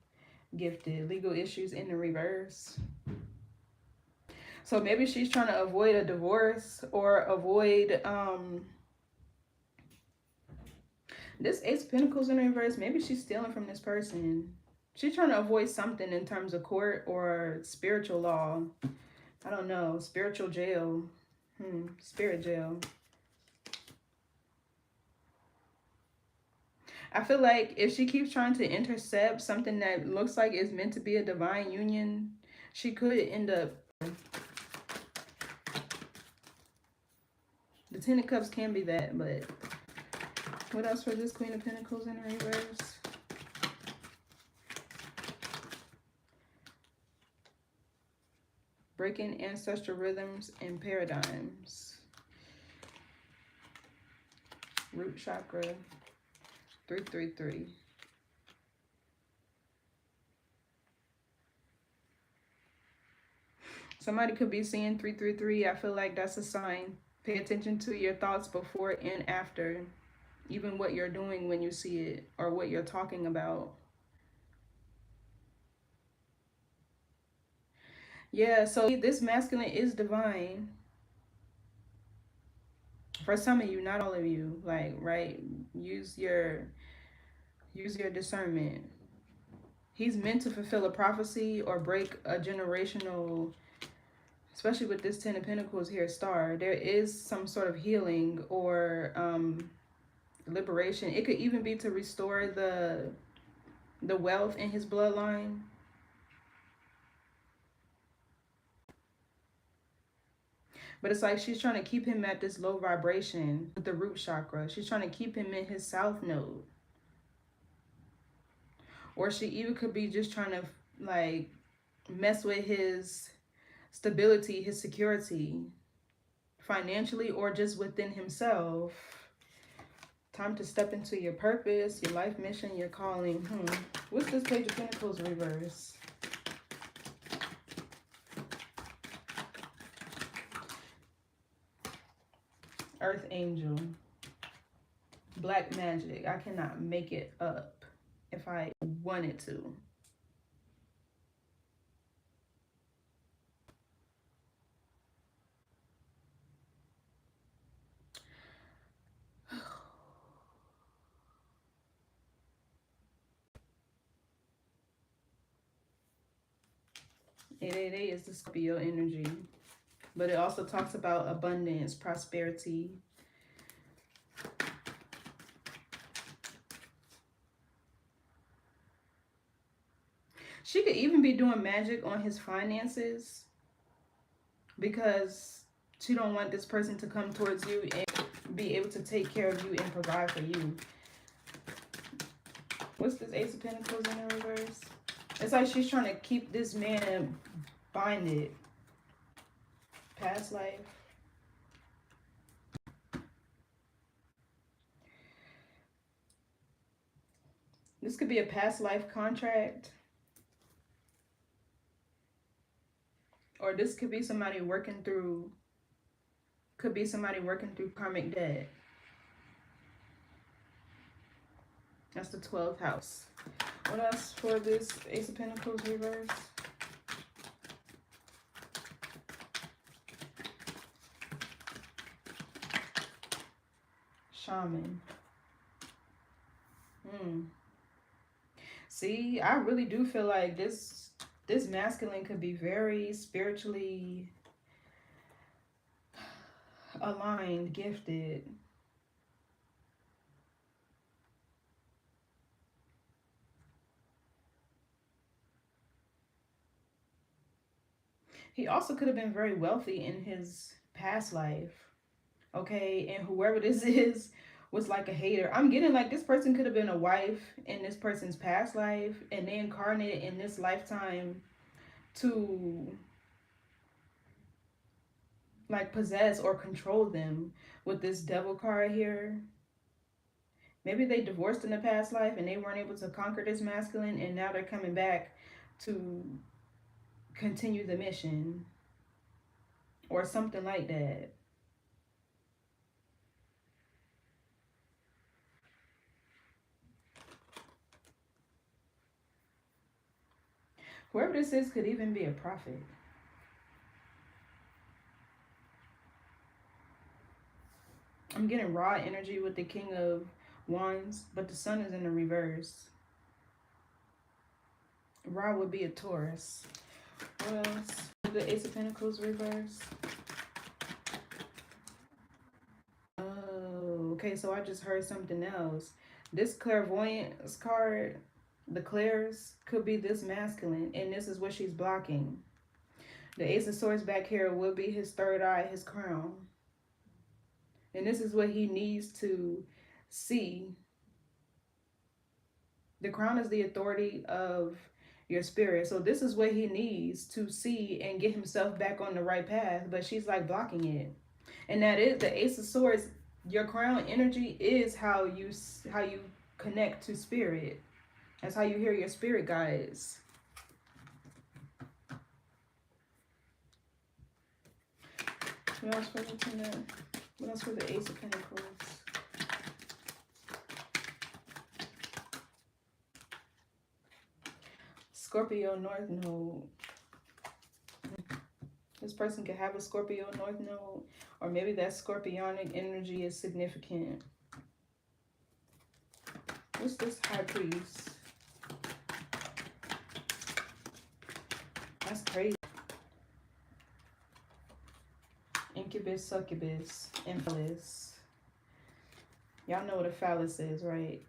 gifted. Legal issues in the reverse. So maybe she's trying to avoid a divorce or avoid this Ace of Pentacles in the reverse. Maybe she's stealing from this person. She's trying to avoid something in terms of court or spiritual law. I don't know. Spiritual jail. Spirit jail. I feel like if she keeps trying to intercept something that looks like it's meant to be a divine union, she could end up. The Ten of Cups can be that, but what else for this Queen of Pentacles in reverse? Breaking ancestral rhythms and paradigms. Root chakra. 333. Somebody could be seeing 333. I feel like that's a sign. Pay attention to your thoughts before and after. Even what you're doing when you see it or what you're talking about. Yeah, so this masculine is divine. For some of you, not all of you. Like, right? Use your discernment. He's meant to fulfill a prophecy or break a generational, especially with this Ten of Pentacles here, star. There is some sort of healing or liberation. It could even be to restore the wealth in his bloodline. But it's like she's trying to keep him at this low vibration with the root chakra. She's trying to keep him in his south node. Or she even could be just trying to like mess with his stability, his security, financially or just within himself. Time to step into your purpose, your life mission, your calling. What's this Page of Pentacles reverse? Earth Angel. Black magic. I cannot make it up if I wanted to. It is the Scorpio energy. But it also talks about abundance, prosperity. She could even be doing magic on his finances because she don't want this person to come towards you and be able to take care of you and provide for you. What's this Ace of Pentacles in the reverse? It's like she's trying to keep this man binded. Past life. This could be a past life contract. Or this could be somebody working through, karmic debt. That's the 12th house. What else for this Ace of Pentacles reverse? Shaman. See, I really do feel like this masculine could be very spiritually aligned, gifted. He also could have been very wealthy in his past life. Okay, and whoever this is was like a hater. I'm getting like this person could have been a wife in this person's past life and they incarnated in this lifetime to like possess or control them with this devil card here. Maybe they divorced in the past life and they weren't able to conquer this masculine and now they're coming back to continue the mission or something like that. Whoever this is could even be a prophet. I'm getting raw energy with the King of Wands, but the Sun is in the reverse. Ra would be a Taurus. What else? The Ace of Pentacles reverse. Oh, okay, so I just heard something else. This clairvoyance card declares could be this masculine, and this is what she's blocking. The Ace of Swords back here will be his third eye, his crown. And this is what he needs to see. The crown is the authority of your spirit. So this is what he needs to see and get himself back on the right path. But she's like blocking it. And that is the Ace of Swords. Your crown energy is how you connect to spirit. That's how you hear your spirit guides. What else for the Ten? What else for the Ace of Pentacles? Scorpio North Node. This person could have a Scorpio North Node, or maybe that scorpionic energy is significant. What's this High Priest? That's crazy. Incubus, succubus, and phallus. Y'all know what a phallus is, right?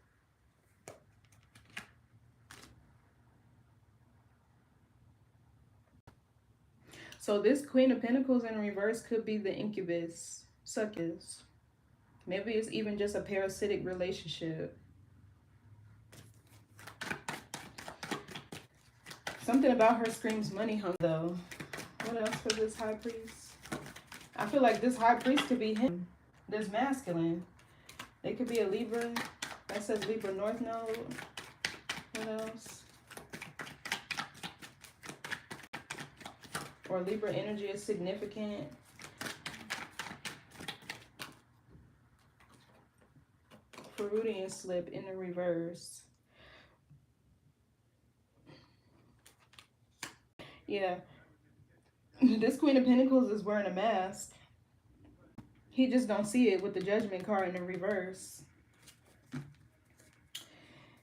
So this Queen of Pentacles in reverse could be the incubus, succubus. Maybe it's even just a parasitic relationship. Something about her screams money hunger, though. What else for this High Priest? I feel like this High Priest could be him. This masculine. It could be a Libra. That says Libra North Node. What else? Or Libra energy is significant. Freudian slip in the reverse. Yeah. This Queen of Pentacles is wearing a mask. He just don't see it with the Judgment card in the reverse.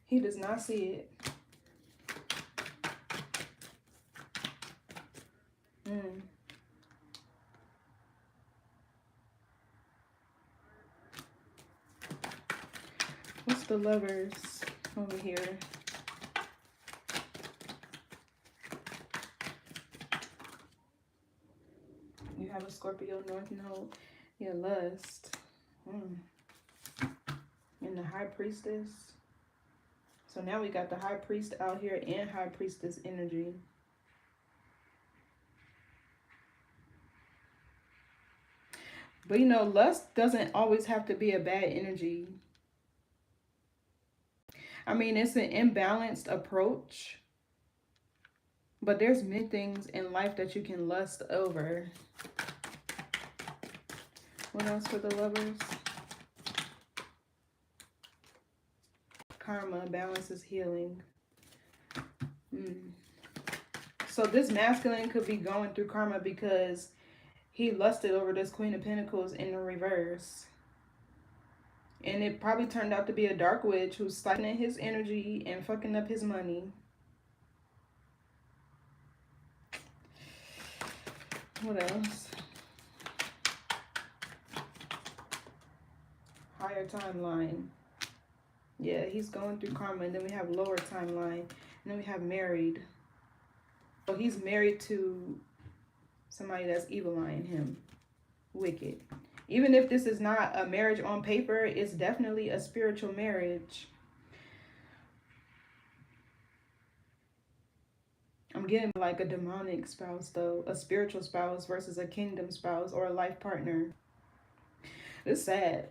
He does not see it. What's the Lovers over here? You have a Scorpio North Node. Yeah, lust. And the High Priestess. So now we got the High Priest out here and High Priestess energy. But you know, lust doesn't always have to be a bad energy. I mean, it's an imbalanced approach. But there's many things in life that you can lust over. What else for the Lovers? Karma, balance is healing. So this masculine could be going through karma because he lusted over this Queen of Pentacles in the reverse. And it probably turned out to be a dark witch who's siphoning his energy and fucking up his money. What else? Higher timeline. Yeah, he's going through karma. And then we have lower timeline. And then we have married. So he's married to somebody that's evil-eyeing him. Wicked. Even if this is not a marriage on paper, it's definitely a spiritual marriage. I'm getting like a demonic spouse though. A spiritual spouse versus a kingdom spouse or a life partner. It's sad.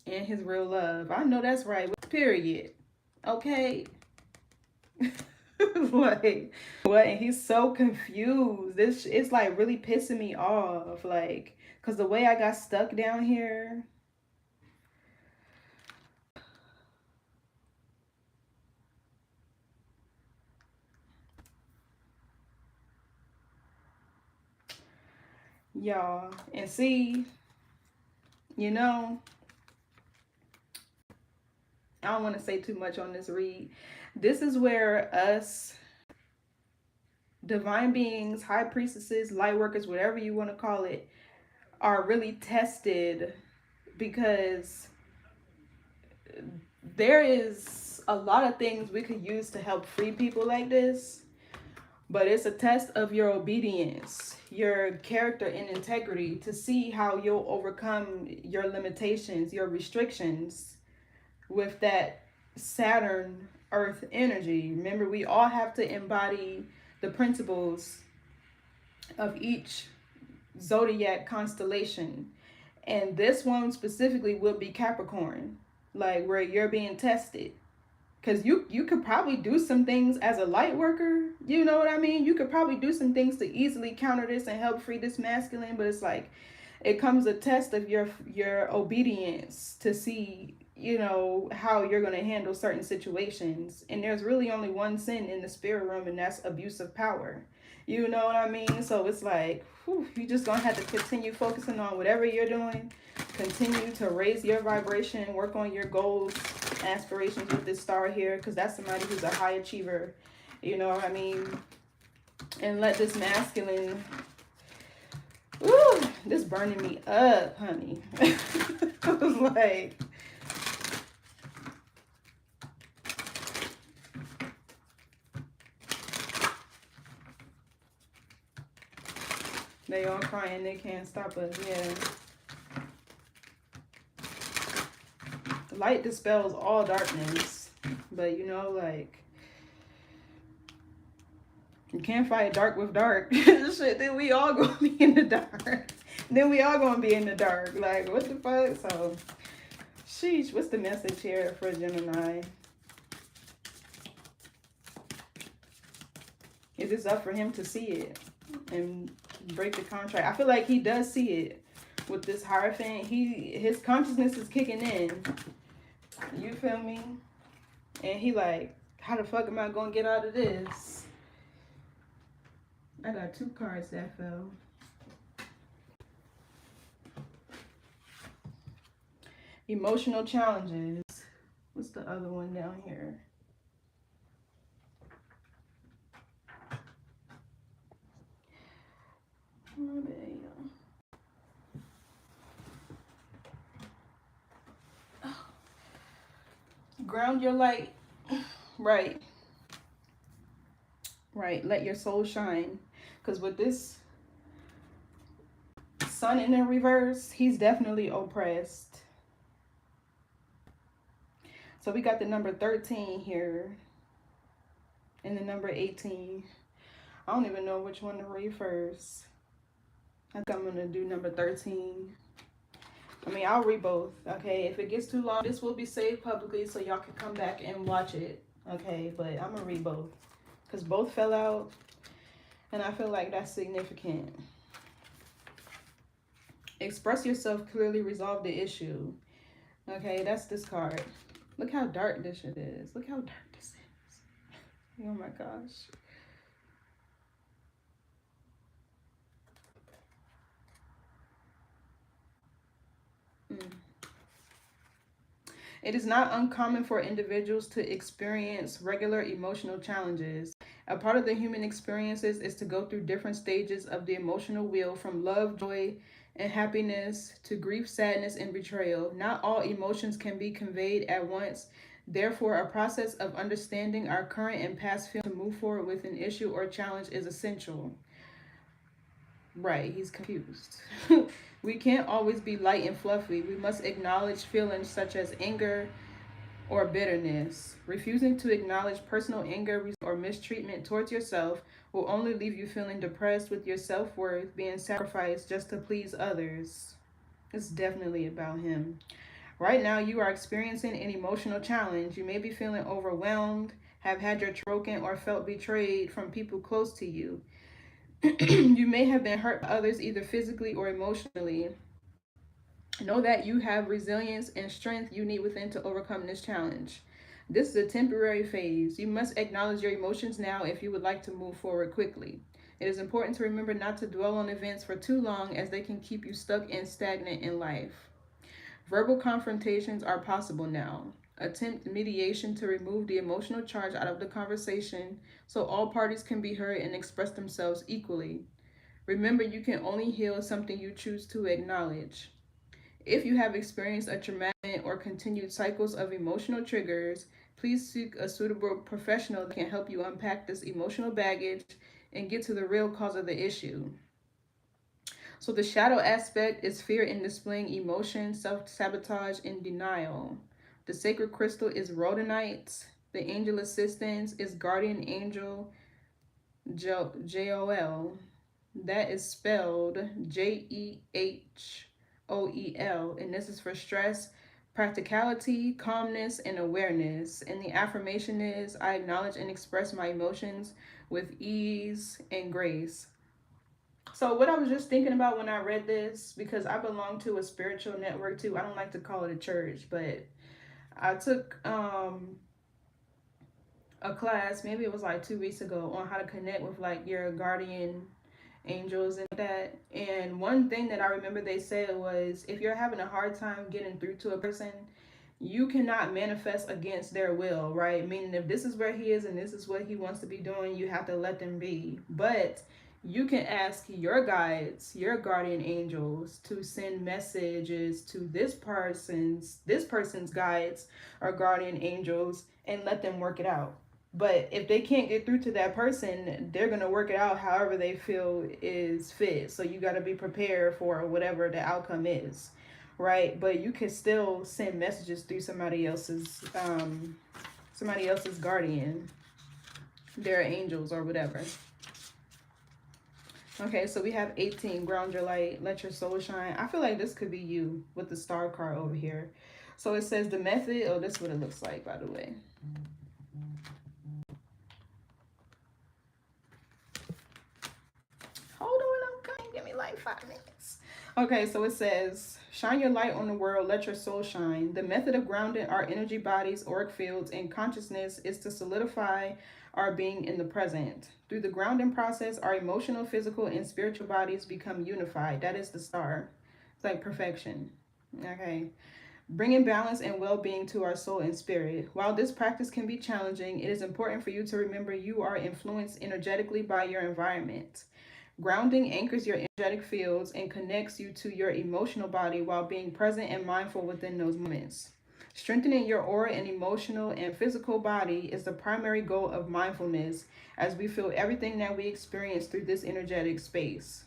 And his real love. I know that's right. Period. Okay. Like what? And he's so confused. This it's like really pissing me off. Like, cause the way I got stuck down here. Y'all, and see, you know, I don't want to say too much on this read. This is where us divine beings, high priestesses, light workers, whatever you want to call it, are really tested, because there is a lot of things we could use to help free people like this, but it's a test of your obedience, your character and integrity, to see how you'll overcome your limitations, your restrictions with that Saturn Earth energy. Remember, we all have to embody the principles of each zodiac constellation, and this one specifically will be Capricorn, like where you're being tested. Because you could probably do some things as a light worker, you know what I mean? You could probably do some things to easily counter this and help free this masculine, but it's like it comes a test of your obedience to see, you know, how you're going to handle certain situations. And there's really only one sin in the spirit realm, and that's abuse of power. You know what I mean? So it's like, whew, you just gonna have to continue focusing on whatever you're doing. Continue to raise your vibration, work on your goals, aspirations with this star here, because that's somebody who's a high achiever. You know what I mean? And let this masculine, ooh, this burning me up, honey. I was like, they all crying, they can't stop us. Yeah. Light dispels all darkness, but you know, like, you can't fight dark with dark. Shit, then we all gonna be in the dark. Then we all gonna be in the dark. Like, what the fuck? So, sheesh, what's the message here for Gemini? It is up for him to see it and break the contract. I feel like he does see it with this Hierophant. His consciousness is kicking in. You feel me? And he like, how the fuck am I gonna get out of this? I got 2 cards that fell. Emotional challenges. What's the other one down here? Ground your light. Right. Right. Let your soul shine. Because with this Sun in the reverse, he's definitely oppressed. So we got the number 13 here. And the number 18. I don't even know which one to read first. I think I'm going to do number 13. I mean, I'll read both, okay? If it gets too long, this will be saved publicly so y'all can come back and watch it, okay? But I'm going to read both because both fell out, and I feel like that's significant. Express yourself clearly, resolve the issue. Okay, that's this card. Look how dark this shit is. Look how dark this is. Oh my gosh. It is not uncommon for individuals to experience regular emotional challenges. A part of the human experiences is to go through different stages of the emotional wheel, from love, joy, and happiness to grief, sadness, and betrayal. Not all emotions can be conveyed at once. Therefore, a process of understanding our current and past feelings to move forward with an issue or challenge is essential. Right, he's confused. We can't always be light and fluffy. We must acknowledge feelings such as anger or bitterness. Refusing to acknowledge personal anger or mistreatment towards yourself will only leave you feeling depressed, with your self-worth being sacrificed just to please others. It's definitely about him. Right now, you are experiencing an emotional challenge. You may be feeling overwhelmed, have had your trust broken, or felt betrayed from people close to you. You may have been hurt by others, either physically or emotionally. Know that you have resilience and strength you need within to overcome this challenge. This is a temporary phase. You must acknowledge your emotions now if you would like to move forward quickly. It is important to remember not to dwell on events for too long, as they can keep you stuck and stagnant in life. Verbal confrontations are possible now. Attempt mediation to remove the emotional charge out of the conversation so all parties can be heard and express themselves equally. Remember, you can only heal something you choose to acknowledge. If you have experienced a traumatic or continued cycles of emotional triggers, please seek a suitable professional that can help you unpack this emotional baggage and get to the real cause of the issue. So, the shadow aspect is fear in displaying emotion, self sabotage, and denial. The sacred crystal is rhodonite. The angel assistance is guardian angel Joel. That is spelled Jehoel, and this is for stress, practicality, calmness, and awareness. And the affirmation is I acknowledge and express my emotions with ease and grace. So, what I was just thinking about when I read this, because I belong to a spiritual network too, I don't like to call it a church, but I took a class, maybe it was like 2 weeks ago, on how to connect with like your guardian angels and that. And one thing that I remember they said was if you're having a hard time getting through to a person, you cannot manifest against their will, right? Meaning if this is where he is and this is what he wants to be doing, you have to let them be. But you can ask your guides, your guardian angels to send messages to this person's guides or guardian angels and let them work it out. But if they can't get through to that person, they're going to work it out however they feel is fit. So you got to be prepared for whatever the outcome is, right? But you can still send messages through somebody else's guardian, their angels or whatever. Okay, so we have 18, ground your light, let your soul shine. I feel like this could be you with the star card over here. So it says the method. Oh, this is what it looks like, by the way. Hold on, I'm coming. Give me like 5 minutes. Okay, so it says, shine your light on the world, let your soul shine. The method of grounding our energy bodies, auric fields, and consciousness is to solidify our being in the present. Through the grounding process, our emotional, physical, and spiritual bodies become unified. That is the star. It's like perfection. Okay. Bringing balance and well being to our soul and spirit. While this practice can be challenging, it is important for you to remember you are influenced energetically by your environment. Grounding anchors your energetic fields and connects you to your emotional body while being present and mindful within those moments. Strengthening your aura and emotional and physical body is the primary goal of mindfulness as we feel everything that we experience through this energetic space.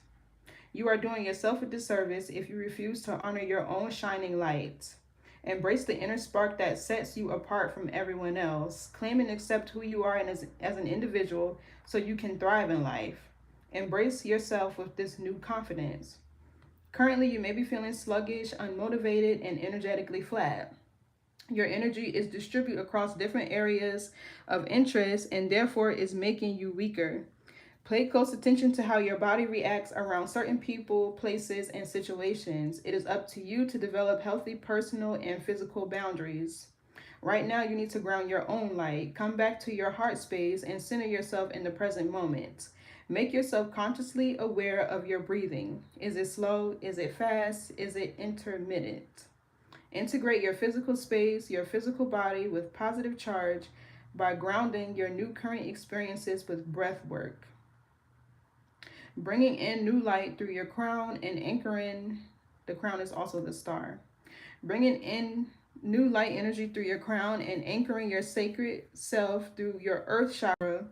You are doing yourself a disservice if you refuse to honor your own shining light. Embrace the inner spark that sets you apart from everyone else. Claim and accept who you are as an individual so you can thrive in life. Embrace yourself with this new confidence. Currently, you may be feeling sluggish, unmotivated, and energetically flat. Your energy is distributed across different areas of interest and therefore is making you weaker. Pay close attention to how your body reacts around certain people, places, and situations. It is up to you to develop healthy personal and physical boundaries. Right now, you need to ground your own light. Come back to your heart space and center yourself in the present moment. Make yourself consciously aware of your breathing. Is it slow? Is it fast? Is it intermittent? Integrate your physical space, your physical body with positive charge by grounding your new current experiences with breath work. Bringing in new light through your crown and anchoring, the crown is also the star. Bringing in new light energy through your crown and anchoring your sacred self through your earth chakra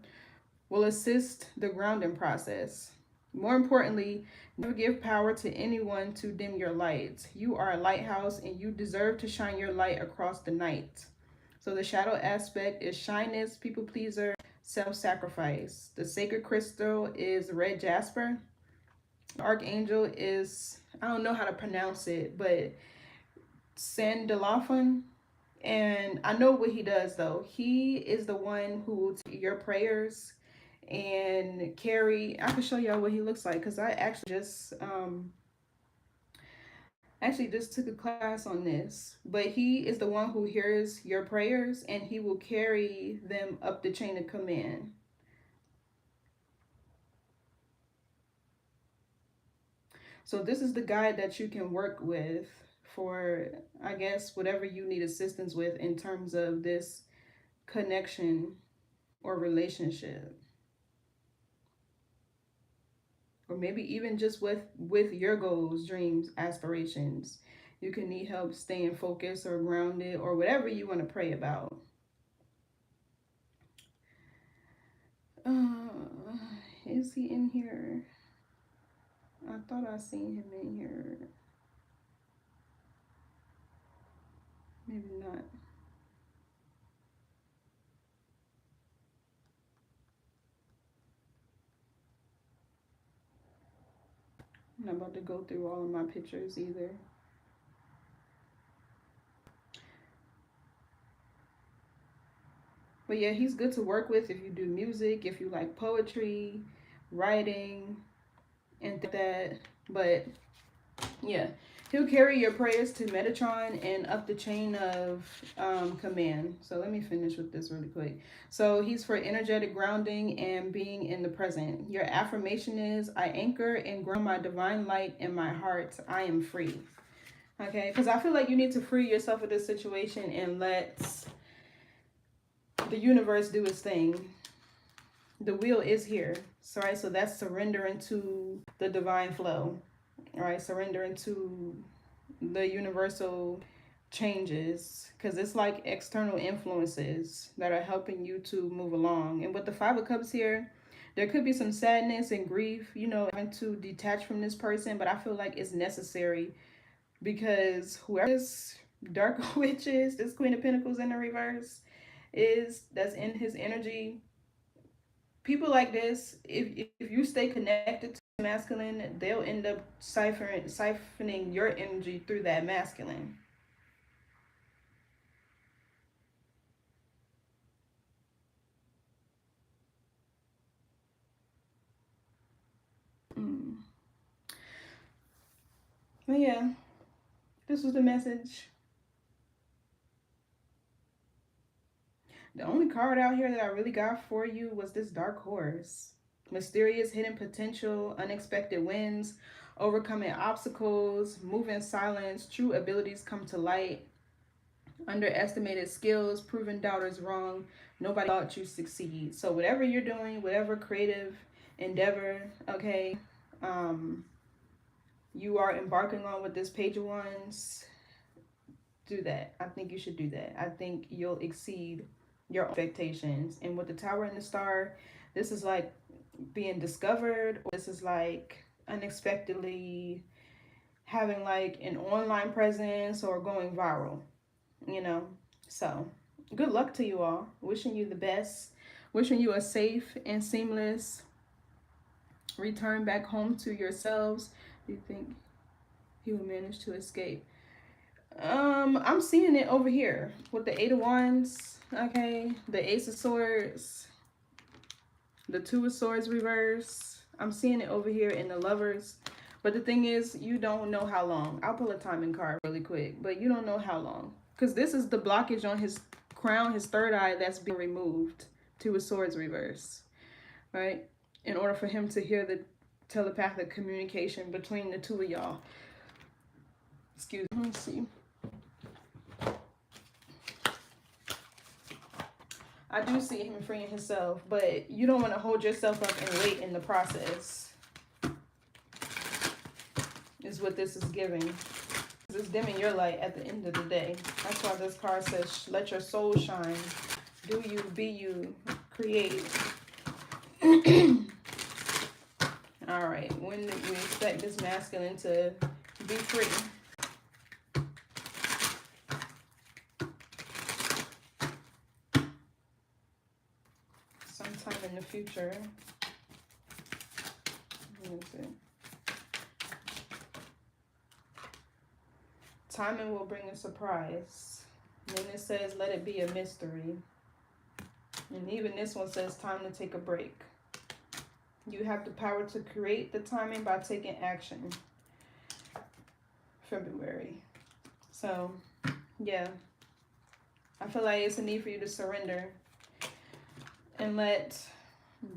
will assist the grounding process. More importantly, never give power to anyone to dim your light. You are a lighthouse and you deserve to shine your light across the night. So the shadow aspect is shyness, people pleaser, self-sacrifice. The sacred crystal is red jasper. The archangel is, I don't know how to pronounce it, but Sandalphon. And I know what he does though. He is the one who will take your prayers and carry. I can show y'all what he looks like because I actually just took a class on this. But he is the one who hears your prayers and he will carry them up the chain of command. So this is the guide that you can work with for, I guess, whatever you need assistance with in terms of this connection or relationship. or maybe even just with your goals, dreams, aspirations. You can need help staying focused or grounded or whatever you want to pray about. Is he in here? I thought I seen him in here. Maybe not. I'm not about to go through all of my pictures either. But yeah, he's good to work with if you do music, if you like poetry, writing, and that. But yeah, he'll carry your prayers to Metatron and up the chain of command. So let me finish with this really quick. So he's for energetic grounding and being in the present. Your affirmation is, I anchor and ground my divine light in my heart. I am free. Okay, because I feel like you need to free yourself of this situation and let the universe do its thing. The wheel is here. So, right, so that's surrendering to the divine flow. All right, surrendering to the universal changes, because it's like external influences that are helping you to move along. And with the Five of Cups here, there could be some sadness and grief, you know, having to detach from this person, but I feel like it's necessary because whoever this dark witch is, this Queen of Pentacles in the reverse, that's in his energy. People like this, if you stay connected to masculine, they'll end up siphoning your energy through that masculine. But yeah, this was the message. The only card out here that I really got for you was this Dark Horse. Mysterious hidden potential, unexpected wins, overcoming obstacles, moving silence, true abilities come to light, underestimated skills, proving doubters wrong, nobody thought you succeed. So whatever you're doing, whatever creative endeavor, okay, you are embarking on with this Page of Wands, do that. I think you should do that. I think you'll exceed your expectations. And with the Tower and the Star, this is like being discovered, or this is like unexpectedly having like an online presence or going viral, you know. So good luck to you all. Wishing you the best. Wishing you a safe and seamless return back home to yourselves. Do you think he will manage to escape? I'm seeing it over here with the Eight of Wands, okay, the Ace of Swords, the Two of Swords reverse. I'm seeing it over here in the Lovers. But the thing is, you don't know how long. I'll pull a timing card really quick, but you don't know how long. Because this is the blockage on his crown, his third eye, that's being removed. Two of Swords reverse, right? In order for him to hear the telepathic communication between the two of y'all. Excuse me, let's see. I do see him freeing himself, but you don't want to hold yourself up and wait in the process. Is what this is giving. It's dimming your light at the end of the day. That's why this card says, let your soul shine. Do you, be you, create. All right, when do we expect this masculine to be free? Sometime in the future. Timing will bring a surprise. And then it says, let it be a mystery. And even this one says, time to take a break. You have the power to create the timing by taking action. February. So, yeah. I feel like it's a need for you to surrender and let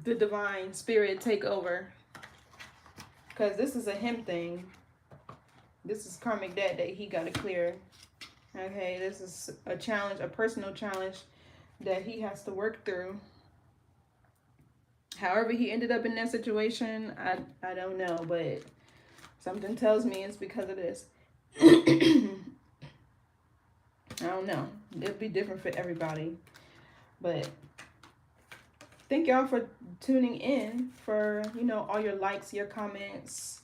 the divine spirit take over. Because this is a him thing. This is karmic debt that he got to clear. Okay, this is a challenge, a personal challenge that he has to work through. However he ended up in that situation, I don't know, but something tells me it's because of this. I don't know. It'll be different for everybody. But thank y'all for tuning in, for, you know, all your likes, your comments,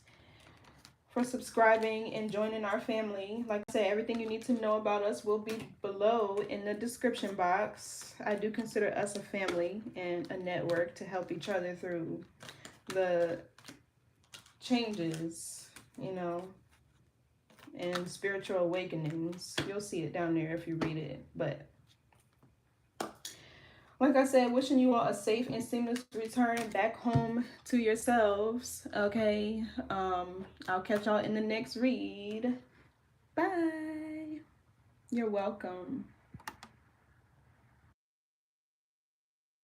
for subscribing and joining our family. Like I said, everything you need to know about us will be below in the description box. I do consider us a family and a network to help each other through the changes, you know, and spiritual awakenings. You'll see it down there if you read it. But like I said, wishing you all a safe and seamless return back home to yourselves. Okay. I'll catch y'all in the next read. Bye. You're welcome.